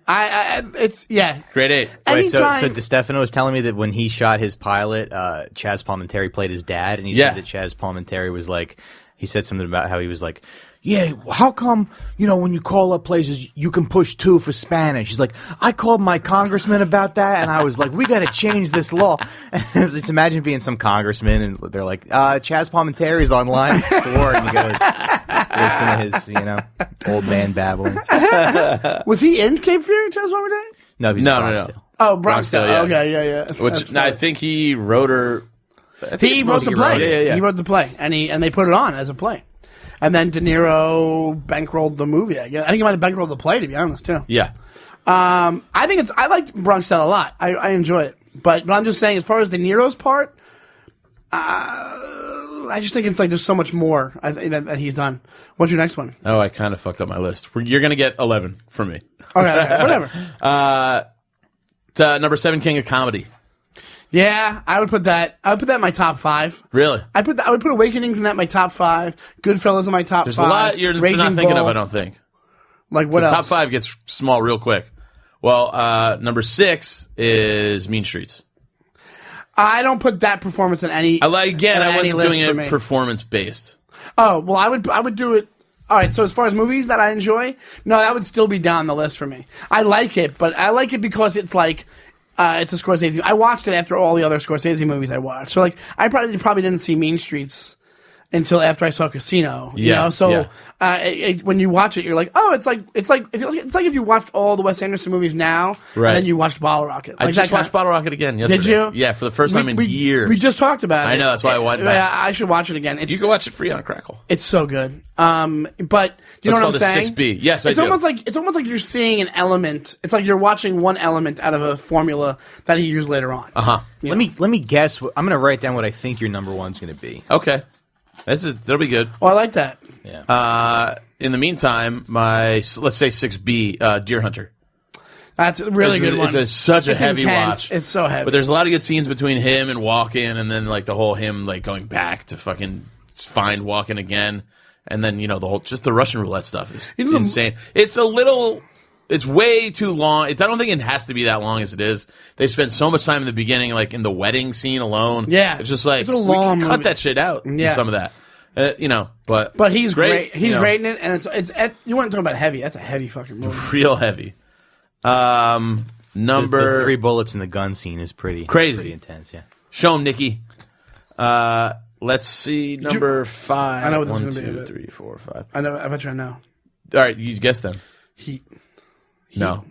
It's Grade 8. Wait, so DeStefano was telling me that when he shot his pilot, Chaz Palminteri played his dad, and he said that Chaz Palminteri was like, he said something about how he was like, yeah, how come, when you call up places, you can push 2 for Spanish? He's like, I called my congressman about that, and I was like, we got to change this law. And just imagine being some congressman, and they're like, Chaz Palminteri's on line 4, and you got to listen to his, old man babbling. Was he in Cape Fear, Chaz Palminteri? No, he's no. Oh, Bronx Tale. Yeah. Okay, yeah. Which I think he wrote her. He wrote the play. Yeah. He wrote the play, and they put it on as a play. And then De Niro bankrolled the movie. I guess. I think he might have bankrolled the play, to be honest, too. Yeah. I liked Bronx Tale a lot. I enjoy it, but I'm just saying, as far as De Niro's part, I just think it's like there's so much more that he's done. What's your next one? Oh, I kind of fucked up my list. You're gonna get 11 from me. Okay, whatever. Number 7, King of Comedy. Yeah, I would put that. I would put that in my top 5. Really? I would put Awakenings in that in my top 5. Goodfellas in my top 5. There's a lot you're not thinking of, I don't think. Like what else? Top 5 gets small real quick. Well, number 6 is Mean Streets. I don't put that performance in any. I wasn't doing it performance based. Oh well, I would do it. All right, so as far as movies that I enjoy, no, that would still be down the list for me. I like it, but I like it because it's like. It's a Scorsese. I watched it after all the other Scorsese movies I watched. So, like, I probably didn't see Mean Streets until after I saw Casino. You know? So, when you watch it, you're like, oh, it's like if you watched all the Wes Anderson movies now, and then you watched Bottle Rocket. Like I just watched Bottle Rocket again yesterday. Did you? Yeah, for the first time in years. We just talked about it. I know, that's why I went back. I should watch it again. You can watch it free on Crackle. It's so good. But you know what I'm saying? 6B. Yes, I do. It's almost like you're seeing an element. It's like you're watching one element out of a formula that he used later on. Let me guess. I'm going to write down what I think your number 1's going to be. Okay. That'll be good. Oh, I like that. Yeah. In the meantime, let's say 6B, Deer Hunter. That's a really good one. It's such a heavy intense. watch. It's so heavy. But there's a lot of good scenes between him and Walken, and then like the whole him like going back to fucking find Walken again, and then the Russian roulette stuff is insane. It's way too long. I don't think it has to be that long as it is. They spend so much time in the beginning, like in the wedding scene alone. Yeah, it's just like it's a long we can cut that shit out. Yeah, some of that. But he's great. He's great in it, and it's you want to talk about heavy? That's a heavy fucking movie. Real heavy. The 3 bullets in the gun scene is pretty crazy, pretty intense. Yeah. Show him, Nikki. Let's see, number 5. I know what this 1, is going to be. 2, 3, 4, 5. I know. I bet you I know. All right, you guess them. Heat. No.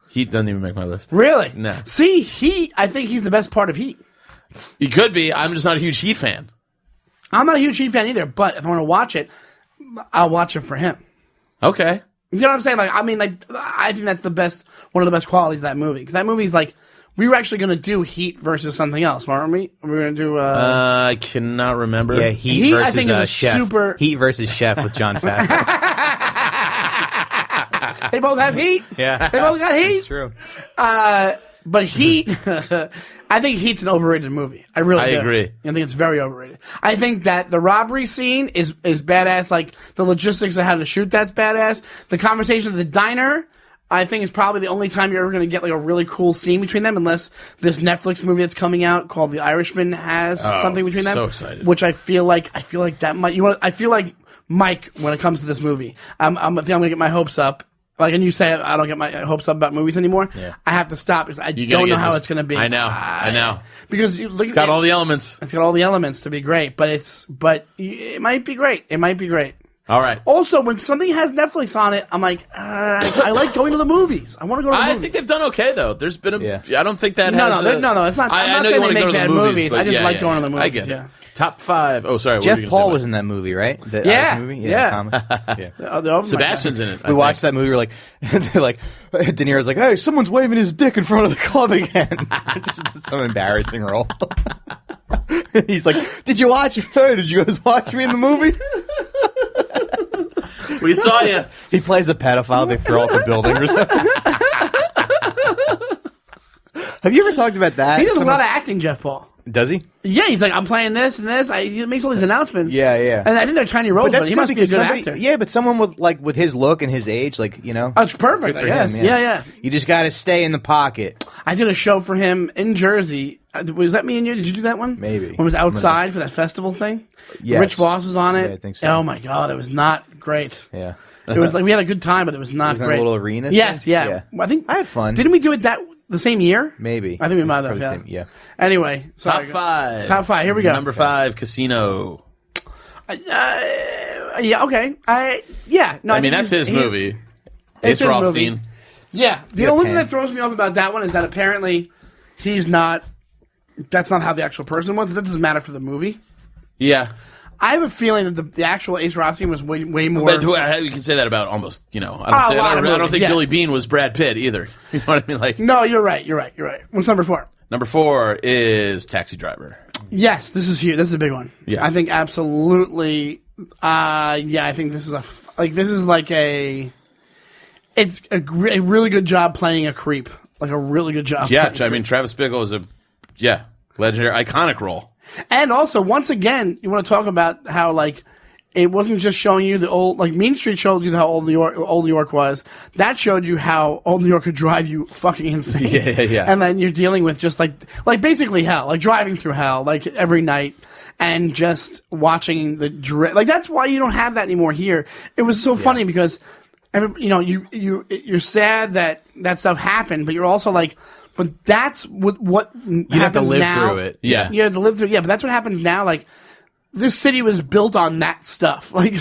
Heat doesn't even make my list. Really? No. See, Heat. I think he's the best part of Heat. He could be. I'm just not a huge Heat fan. I'm not a huge Heat fan either. But if I want to watch it, I'll watch it for him. Okay. You know what I'm saying? Like, I mean, like, I think that's one of the best qualities of that movie. Because that movie's like, we were actually going to do Heat versus something else, weren't we? We were going to do. I cannot remember. Yeah, Heat versus I think is a Chef. super. Heat versus Chef with John Favreau. They both have heat. Yeah. They both got heat. It's true. But Heat, I think Heat's an overrated movie. I really do. agree. I think it's very overrated. I think that the robbery scene is badass. Like, the logistics of how to shoot that's badass. The conversation at the diner, I think, is probably the only time you're ever going to get like a really cool scene between them, unless this Netflix movie that's coming out called The Irishman has something between them. So excited. Which I feel like that might. I feel like Mike, when it comes to this movie, I think I'm going to get my hopes up. Like, and you say I don't get my hopes up about movies anymore. Yeah. I have to stop because I don't know how it's going to be. I know. Because you look, It's got all the elements. It's got all the elements to be great, but it might be great. It might be great. All right. Also, when something has Netflix on it, I'm like, I like going to the movies. I want to go to the movies. I think they've done okay though. There's been I don't think that no, has. No. It's not. I'm not know saying you they want to go make to bad the movies. I just like going to the movies. I get it. Yeah. Top 5. Oh, sorry. Jeff Paul was in that movie, right? The Yeah. movie? Yeah. Comic. Yeah. Oh, Sebastian's in it. We watched that movie. We're like, they're like, De Niro's like, hey, someone's waving his dick in front of the club again. Just some embarrassing role. He's like, did you watch? Hey, did you guys watch me in the movie? We saw you. He plays a pedophile. They throw out the building or something. Have you ever talked about that? He does a lot of acting, Jeff Paul. Does he? Yeah, he's like, I'm playing this and this. He makes all these announcements. Yeah, yeah. And I think they're tiny roles, but he must be a good actor. Yeah, but someone with his look and his age, like, you know. Oh, it's perfect, I guess. Him, yeah. You just got to stay in the pocket. I did a show for him in Jersey. Was that me and you? Did you do that one? Maybe. When it was outside for that festival thing? Yes. Rich Voss was on it. Yeah, I think so. Oh, my God. It was not great. Yeah. It was like we had a good time, but it was not Was it great. a little arena Yes, thing? yeah. I think I had fun. Didn't we do it the same year? Maybe. I think we might have. Probably Yeah. same- Anyway, sorry. Top 5. Top 5. Here we go. Number 5, Casino. Yeah. Okay. No. I mean, that's his movie. Ace his movie. Rothstein. Yeah. The Yeah, only thing Pan. that throws me off about that one is that apparently he's not. That's not how the actual person was. That doesn't matter for the movie. Yeah. I have a feeling that the actual Ace Rothstein was way more. But you can say that about almost, I don't, a lot of I don't movies, think yeah. Billy Bean was Brad Pitt either. You know what I mean? Like, No, you're right. What's number 4? number 4 is Taxi Driver. Yes, this is huge. This is a big one. Yeah. I think absolutely. I think this is it's a really good job playing a creep. Like a really good job. Yeah, playing a I mean, creep. Travis Bickle is a legendary, iconic role. And also, once again, you want to talk about how like it wasn't just showing you the old, like Mean Street showed you how old New York was. That showed you how old New York could drive you fucking insane. Yeah. And then you're dealing with just like basically hell, like driving through hell, like every night, and just watching the like that's why you don't have that anymore here. It was so funny because you're sad that stuff happened, but you're also like. But that's what You have to happens live now. through it. Yeah. You have to live through. Yeah, but that's what happens now. Like this city was built on that stuff. Like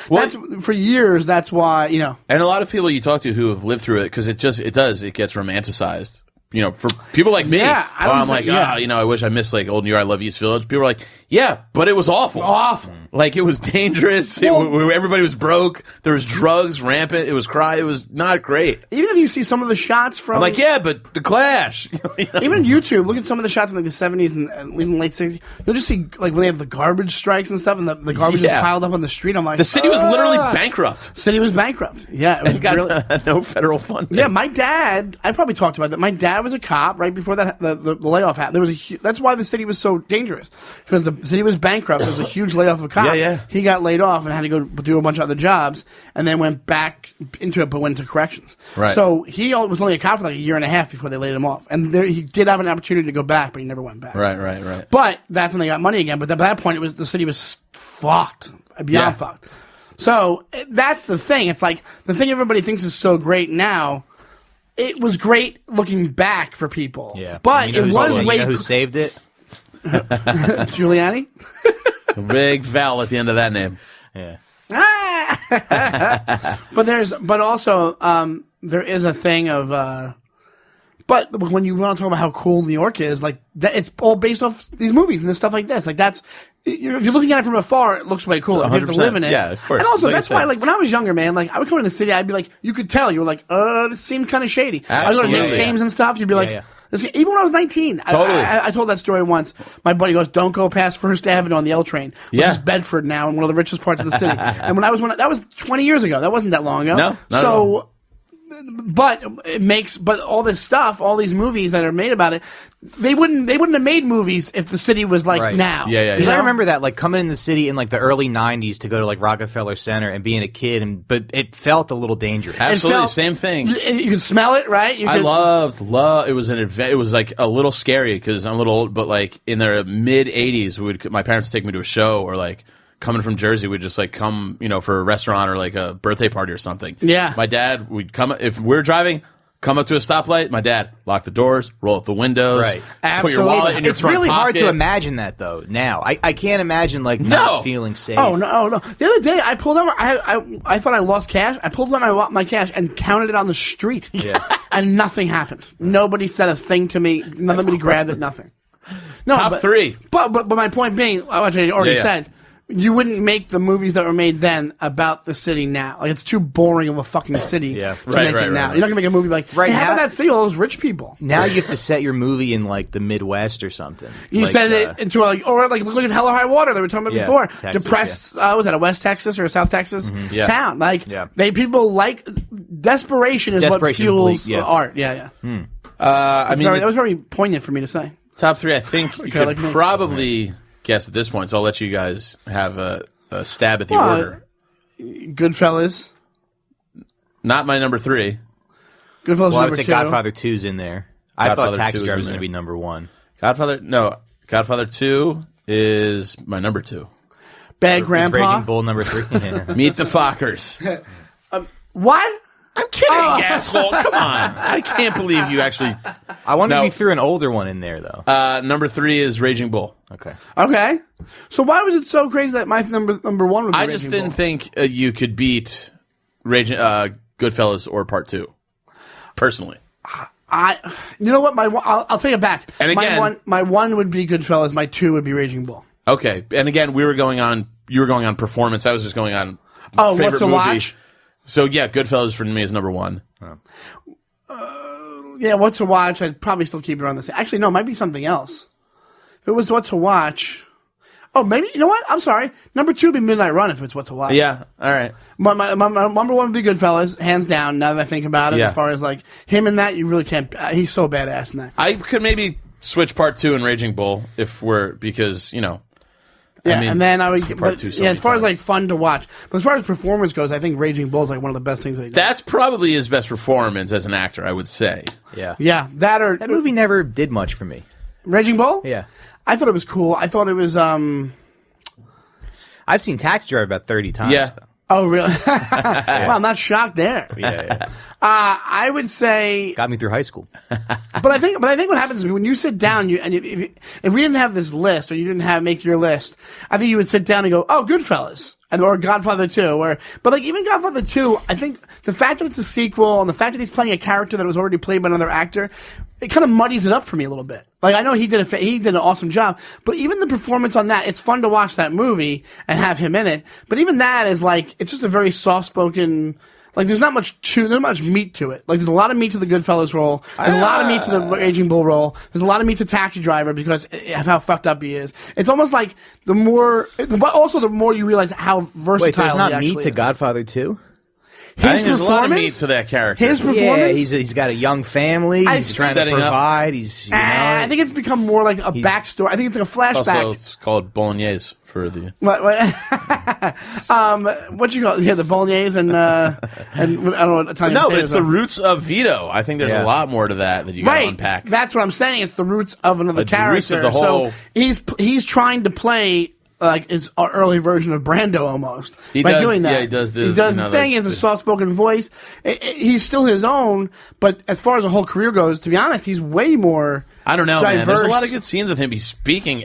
that's for years. That's why And a lot of people you talk to who have lived through it, because it gets romanticized. For people like me, Yeah, I'm like, I wish I missed like old New York. I love East Village. People are like, yeah, but it was awful. Awful. Like it was dangerous. Everybody was broke. There was drugs rampant. It was It was not great. Even if you see some of the shots from, I'm like, yeah, but the Clash. even on YouTube, look at some of the shots in like the 70s and even late 60s. You'll just see like when they have the garbage strikes and stuff, and the garbage is piled up on the street. I'm like, The city was literally bankrupt. City was bankrupt. Yeah, it was It got really. no federal funding. Yeah, my dad. I probably talked about that. My dad was a cop right before that the layoff happened. There was that's why the city was so dangerous, because the city was bankrupt. There was a huge layoff of cops. Yeah. He got laid off and had to go do a bunch of other jobs, and then went back into it, but went to corrections. Right. So he was only a cop for like a year and a half before they laid him off, and he did have an opportunity to go back, but he never went back. Right. But that's when they got money again. But at that point, the city was fucked, beyond fucked. So that's the thing. It's like the thing everybody thinks is so great now. It was great looking back for people. Yeah. But it was way. You know who saved it? Giuliani? A big vowel at the end of that name. Yeah. But also there is a thing of But when you want to talk about how cool New York is, like that, it's all based off these movies and this stuff like this. Like that's if you're looking at it from afar, it looks way cooler. You have to live in it. Yeah, of course. And also, Like that's why, like when I was younger, man, like I would come in the city, I'd be like, you could tell you were like, this seemed kind of shady. I go to Knicks games and stuff. You'd be like. yeah. Even when I was 19, Totally. I told that story once. My buddy goes, "Don't go past First Avenue on the L train, which is Bedford now, and one of the richest parts of the city." And that was 20 years ago. That wasn't that long ago. No, not at all. But all this stuff, all these movies that are made about it, they wouldn't have made movies if the city was like Right. now. Yeah. Because I remember that, like, coming in the city in, like, the early 90s to go to, like, Rockefeller Center and being a kid, but it felt a little dangerous. Absolutely, same thing. You could smell it, right? I loved. It was it was like a little scary because I'm a little old, but like in the mid '80s, my parents would take me to a show, or like coming from Jersey, we'd just like come, for a restaurant or like a birthday party or something. Yeah. My dad would come if we're driving. Come up to a stoplight, my dad, lock the doors, roll up the windows, Right. put your wallet in your It's front really hard pocket. to imagine that, though, now. I can't imagine, like, not feeling safe. Oh, no. The other day, I pulled out, I thought I lost cash. I pulled out my cash and counted it on the street. Yeah. And nothing happened. Nobody said a thing to me. Nobody grabbed it, nothing. No, Top three. But my point being, which I already said, you wouldn't make the movies that were made then about the city now. Like, it's too boring of a fucking city to make it now. You're not going to make a movie like, Right hey, how now- about that city, all those rich people? Now you have to set your movie in, like, the Midwest or something. You like, said it into look at Hell or High Water that we were talking about before. Texas, Depressed, was that a West Texas or a South Texas Yeah. town? Like, people like desperation is what Desperation fuels bleak, yeah. art. Yeah. That That was very poignant for me to say. top three. I think you could like me. probably guess at this point. So I'll let you guys have a stab at the order. Goodfellas. Not my number three. Goodfellas Well, I number would say 2. Godfather 2's in there. I Godfather thought Taxi 2 is Driver in was going to there. be number 1. Godfather 2 is my number 2. Bad Is Grandpa. Raging Bull number 3? Yeah. Meet the Fockers. What? I'm kidding, asshole. Come on. I can't believe you actually. I wonder No. if you threw an older one in there, though. Number 3 is Raging Bull. Okay. Okay. So why was it so crazy that my number one would be I Raging just didn't Bull? think you could beat Goodfellas or Part 2. Personally. You know what? I'll take it back. And again- my one would be Goodfellas. My 2 would be Raging Bull. Okay. And again, you were going on performance. I was just going on favorite what to movie. watch? So yeah, Goodfellas for me is number 1. Yeah, what to watch? I'd probably still keep it on the same. Actually, no, it might be something else. If it was what to watch, maybe you know what? I'm sorry. Number 2 would be Midnight Run if it's what to watch. Yeah. All right. My number 1 would be Goodfellas, hands down. Now that I think about it, Yeah. as far as like him in that, you really can't. He's so badass in that. I could maybe switch Part 2 and Raging Bull because Yeah, I mean, and then I would. seen Part But, 2 so yeah, many as far as times. like fun to watch, but as far as performance goes, I think Raging Bull is like one of the best things that he does. That's probably his best performance as an actor, I would say. Yeah. Yeah, that or That movie never did much for me. Raging Bull. Yeah. I thought it was cool. I thought it was. I've seen Taxi Driver about 30 times, Yeah. though. Oh, really? Well, I'm not shocked there. Yeah. I would say, Got me through high school. but I think what happens is when you sit down, if we didn't have this list or you didn't make your list, I think you would sit down and go, oh, Goodfellas. Or Godfather 2, but like even Godfather 2, I think the fact that it's a sequel and the fact that he's playing a character that was already played by another actor, it kind of muddies it up for me a little bit. Like I know he did an awesome job, but even the performance on that, it's fun to watch that movie and have him in it. But even that is like it's just a very soft spoken. Like there's not much meat to it. Like there's a lot of meat to the Goodfellas role. There's a lot of meat to the Raging Bull role. There's a lot of meat to Taxi Driver because of how fucked up he is. It's almost like but also the more you realize how versatile. Wait, there's not he meat actually to is. Godfather 2? I His think there's a lot of meat performance. to that character. His Yeah, performance. he's got a young family. He's trying to Setting up. provide. He's, I think it's become more like a backstory. I think it's like a flashback. Also, it's called Bolognese for the. What you call it? Yeah, the bolognese and I don't know what Italian No, but potatoes it's the are. roots of Vito. I think there's Yeah. a lot more to that you got to Right, unpack. that's what I'm saying. It's the roots of another It's the roots character. of the whole- So he's trying to play like his early version of Brando almost He by does- doing that. yeah, he does the- the like, thing. He has a soft spoken voice. He's still his own, but as far as the whole career goes, to be honest, he's way more. I don't know, man. There's a diverse. lot of good scenes with him. He's speaking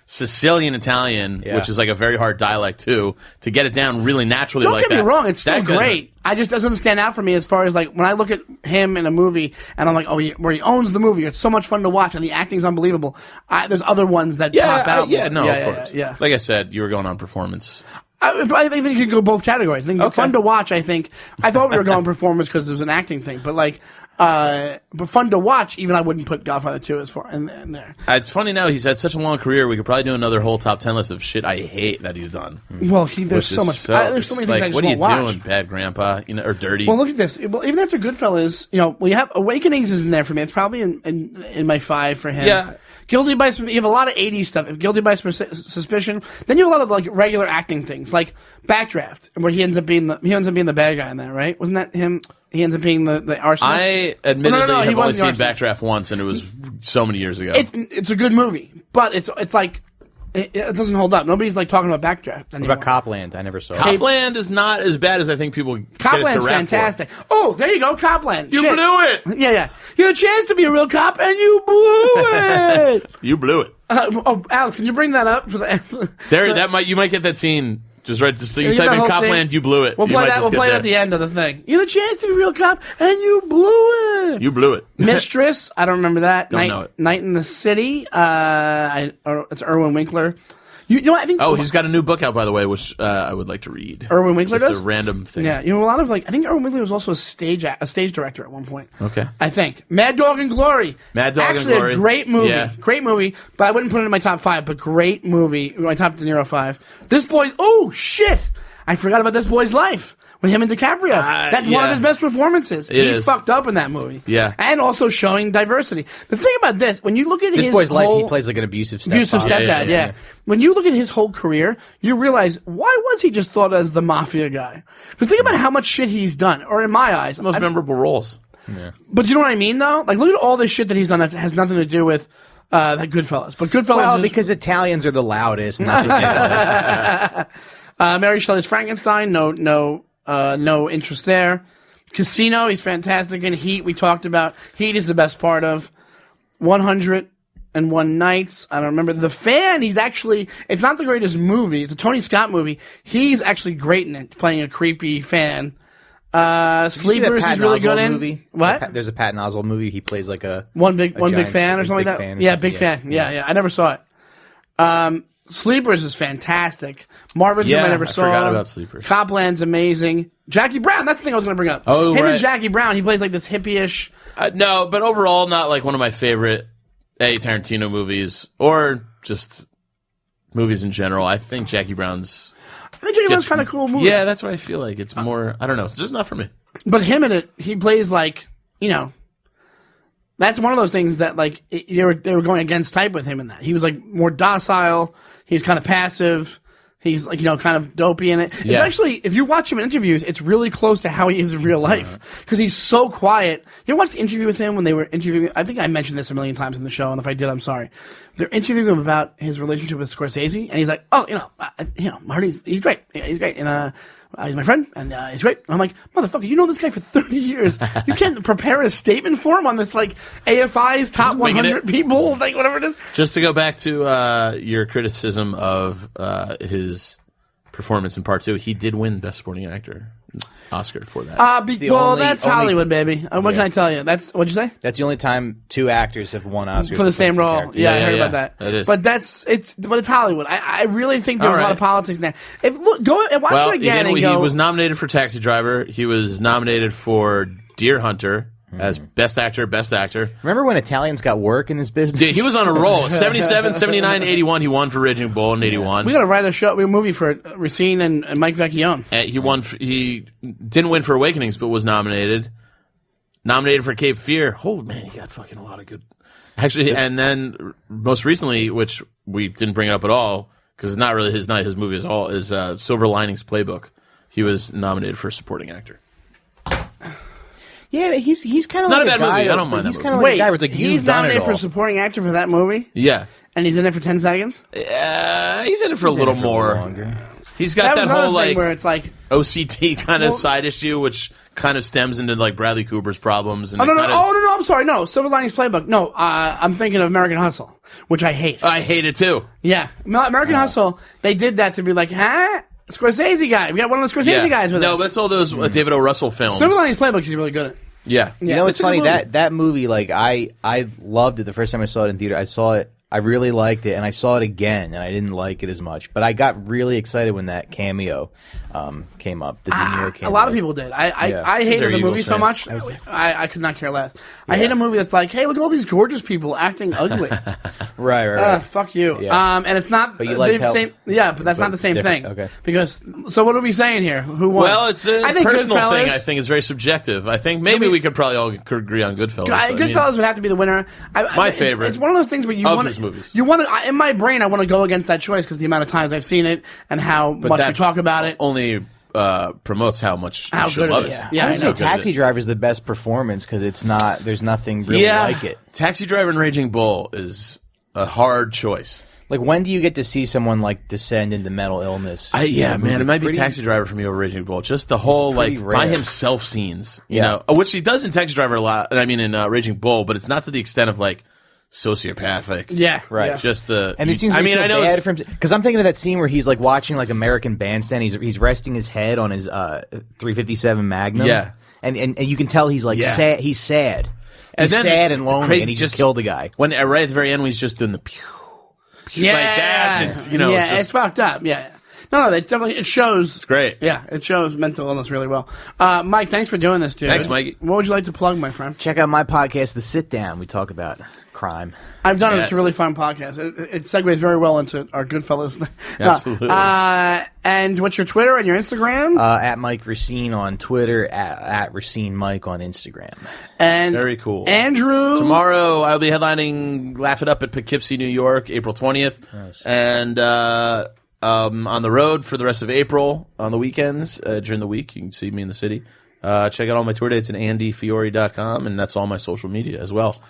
Sicilian Italian, Yeah. which is like a very hard dialect too. To get it down really naturally Don't like get me that. wrong, it's still that good. great. I just doesn't stand out for me as far as like when I look at him in a movie and I'm like, oh, where he owns the movie. It's so much fun to watch and the acting's unbelievable. There's other ones that pop out. Of course. Yeah. Like I said, you were going on performance. I think you could go both categories. I think fun to watch. I thought we were going performance because it was an acting thing, but like, but fun to watch. Even I wouldn't put Godfather 2 as far in there. It's funny now. He's had such a long career. We could probably do another whole top 10 list of shit I hate that he's done. Well, there's so much. There's so many things I just what are you won't watch. doing, Bad Grandpa? Or Dirty? Well, look at this. Well, even after Goodfellas, we have Awakenings is in there for me. It's probably in my 5 for him. Yeah. Guilty by you have a lot of 80s stuff. Guilty by Suspicion. Then you have a lot of like regular acting things, like Backdraft, where he ends up being the bad guy in that, right? Wasn't that him? He ends up being the arsonist. I admittedly have only seen arsonist. Backdraft once, and it was so many years ago. It's a good movie, but it's like it doesn't hold up. Nobody's like talking about Backdraft anymore. What about Copland? I never saw it. Copland is not as bad as I think people get it to Copland's rap fantastic. Oh, there you go, Copland. You Shit. blew it. Yeah. You had a chance to be a real cop, and you blew it. You blew it. Alex, can you bring that up for the? You might get that scene just right. Just so you You get type that in whole Copland, scene? you blew it. We'll You play might that. just We'll get play it there. at the end of the thing. You had a chance to be a real cop, and you blew it. You blew it. Mistress, I don't remember that. Don't know it. Night in the City. It's Erwin Winkler. You know what I think? Oh, he's got a new book out, by the way, which I would like to read. Erwin Winkler just does? a random thing. Yeah, a lot of I think Erwin Winkler was also a stage director at one point. Okay. I think Mad Dog and Glory. Mad Dog and Actually, Glory. a great movie. Yeah. Great movie, but I wouldn't put it in my top 5. But great movie, my top De Niro 5. This boy's. Oh shit! I forgot about This Boy's Life with him and DiCaprio. That's one of yeah. his best performances. He's is. fucked up in that movie. Yeah. And also showing diversity. The thing about this, when you look at This his boy's whole, life, he plays like an abusive stepfather. abusive stepdad, Yeah. yeah. When you look at his whole career, you realize, why was he just thought as the mafia guy? Because think about how much shit he's done, or in my eyes. The most memorable roles. But you know what I mean, though? Like, look at all this shit that he's done that has nothing to do with that Goodfellas. But Goodfellas Well, is... because Italians are the loudest. And that's what they like. Mary Shelley's Frankenstein, no interest there. Casino, he's fantastic in. Heat, we talked about. Heat is the best part of 101 Nights. I don't remember. The Fan, he's actually, it's not the greatest movie. It's a Tony Scott movie. He's actually great in it, playing a creepy fan. Sleepers, he's really good in. Movie? What? There's a Patton Oswalt movie. He plays like a One big giant- fan or a something big like fan that. or Yeah, something. big fan. Yeah. I never saw it. Sleepers is fantastic. Marvin's Room I never saw. forgot about Sleepers. Copland's amazing. Jackie Brown, that's the thing I was going to bring up. Oh, him right. and Jackie Brown, he plays like this hippie-ish. No, but overall, not like one of my favorite Tarantino movies or just movies in general. I think Jackie Brown's. I think Jackie Brown's kind of cool movie. Yeah, that's what I feel like. It's more. I don't know. It's just not for me. But him in it, he plays like, that's one of those things that like they were going against type with him in that. He was like more docile. He was kind of passive. He's like, kind of dopey in it. It's Yeah. actually, if you watch him in interviews, it's really close to how he is in real life. Because he's so quiet. You watched the interview with him when they were interviewing, I think I mentioned this a million times in the show, and if I did, I'm sorry. They're interviewing him about his relationship with Scorsese, and he's like, Marty's, he's great. He's great. And, he's my friend, and he's great. And I'm like, motherfucker, you know this guy for 30 years. You can't prepare a statement for him on this, like, AFI's top Just winging 100 people, like, whatever it is. Just to go back to your criticism of his performance in Part 2, he did win Best Supporting Actor Oscar for that. That's Hollywood, baby. What can I tell you? What'd you say? That's the only time 2 actors have won Oscars For the same role. characters. Yeah, I heard yeah. about that. It is. But it's Hollywood. I really think there's a lot All of right. politics there. Go and watch it again and he go. was nominated for Taxi Driver. He was nominated for Deer Hunter as Best Actor, Best Actor. Remember when Italians got work in this business? Dude, he was on a roll. 77, 79, 81. He won for Raging Bull in 81. We got to write a movie for Recine and Mike Vecchione. He won. He didn't win for Awakenings, but was nominated. Nominated for Cape Fear. Oh man, he got fucking a lot of good. Actually, and then most recently, which we didn't bring it up at all because it's not his movie at all, is Silver Linings Playbook. He was nominated for Supporting Actor. Yeah, he's kind of Not like a bad guy. movie. I don't mind that He's movie. kind of like a guy where it's like he's you've done it nominated for all. supporting actor for that movie, Yeah, and he's in it for 10 seconds. he's in it for a little for a more. little longer. He's got That was that whole another thing like. where it's like OCD kind of side issue, which kind of stems into like Bradley Cooper's problems. And Oh, no, I'm sorry. No, Silver Linings Playbook. No, I'm thinking of American Hustle, which I hate. I hate it too. Yeah. American Hustle, they did that to be like, huh? Scorsese guy. We got one of the Scorsese guys with us. No, that's all those David O. Russell films. Silver Linings Playbook, he's really good at. Yeah. You know, it's a good funny movie. that movie. Like I loved it the first time I saw it in theater. I saw it. I really liked it, and I saw it again, and I didn't like it as much. But I got really excited when that cameo came up. The De Niro cameo. A lot of people did. I hated They're the movie Eagles so fans. much. I could not care less. I hate a movie that's like, hey, look at all these gorgeous people acting ugly. Right. Fuck you. Yeah. And it's not But you like the same. Yeah, but that's not the same thing. Okay. Because so what are we saying here? Who won? Well, it's a I think personal Goodfellas- thing. I think it's very subjective. I think maybe we could probably all agree on Goodfellas. Goodfellas would have to be the winner. It's my favorite It's one of those things where you of want his movies. You want to. In my brain, I want to go against that choice because the amount of times I've seen it and how much we talk about it. Only promotes how much How you should good it love is. it. Yeah, I I would say know. Taxi Driver is the best performance because it's not. There's nothing really like it. Taxi Driver and Raging Bull is a hard choice. Like, when do you get to see someone like descend into mental illness? Man, it might be pretty- Taxi Driver for me over Raging Bull. Just the whole pretty like rare. by himself scenes, you Yeah. know, which he does in Taxi Driver a lot. And I mean in Raging Bull, but it's not to the extent of like sociopathic. Yeah, Right. yeah. Just the. And it seems. I mean, I know. bad for him because I'm thinking of that scene where he's like watching like American Bandstand. He's resting his head on his 357 Magnum. Yeah. and you can tell he's like Yeah. sad. He's sad. And He's then sad the and lonely, crazy- and he just just- killed a guy. When right at the very end, when he's just doing the pew, pew Yeah, like that. It's, you know, yeah, just, it's fucked up. Yeah, no, it definitely it shows. It's great. Yeah, it shows mental illness really well. Mike, thanks for doing this, dude. Thanks, Mikey. What would you like to plug, my friend? Check out my podcast, The Sit Down. We talk about crime. I've done it. Yes. It's a really fun podcast. It segues very well into our Goodfellas. Absolutely. And what's your Twitter and your Instagram? At Mike Recine on Twitter, at Recine Mike on Instagram. And very cool. Andrew. Tomorrow I'll be headlining Laugh It Up at Poughkeepsie, New York, April 20th. Nice. And on the road for the rest of April on the weekends. During the week, you can see me in the city. Check out all my tour dates at andyfiore.com, and that's all my social media as well.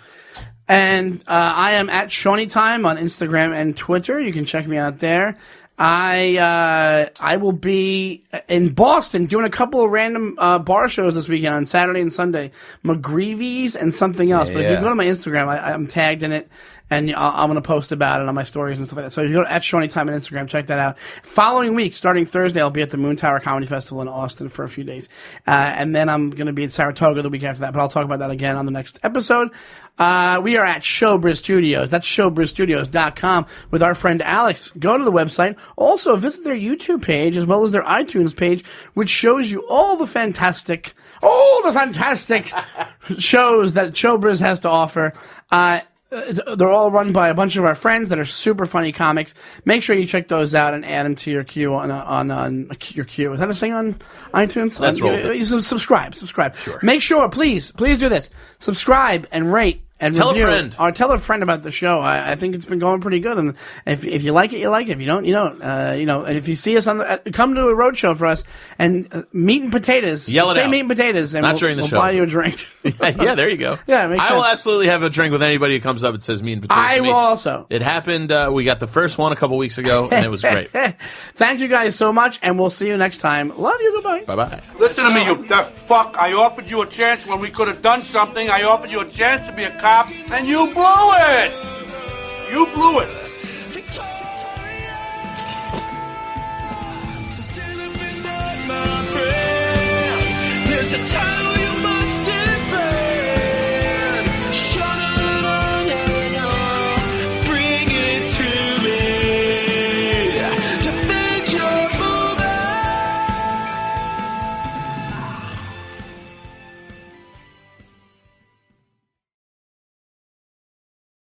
And I am at Shawnee Time on Instagram and Twitter. You can check me out there. I will be in Boston doing a couple of random bar shows this weekend on Saturday and Sunday. McGreevy's and something else. But if you go to my Instagram, I'm tagged in it. And I'm going to post about it on my stories and stuff like that. So if you go to at Shawnee Time on Instagram, check that out. Following week, starting Thursday, I'll be at the Moon Tower Comedy Festival in Austin for a few days. And then I'm going to be at Saratoga the week after that. But I'll talk about that again on the next episode. We are at Showbiz Studios. That's showbizstudios.com with our friend Alex. Go to the website. Also, visit their YouTube page as well as their iTunes page, which shows you all the fantastic shows that Showbiz has to offer. They're all run by a bunch of our friends that are super funny comics. Make sure you check those out and add them to your queue on your queue. Is that a thing on iTunes? Let's roll with it. You subscribe. Sure. Make sure, please do this. Subscribe and rate. And Tell a review. friend. Or tell a friend about the show. I think it's been going pretty good. And if you like it, you like it. If you don't, you don't. And if you see us come to a road show for us and meat and potatoes. Yell it say out. meat and potatoes, and Not during the we'll show. buy you a drink. Yeah, there you go. Yeah, it makes I will sense. absolutely have a drink with anybody who comes up and says me and potatoes. I to me. will also. It happened. We got the first one a couple weeks ago, and it was great. Thank you guys so much, and we'll see you next time. Love you. Goodbye. Bye-bye. Listen to me, you deaf fuck. I offered you a chance when we could have done something. I offered you a chance to be a cop, and you blew it. You blew it.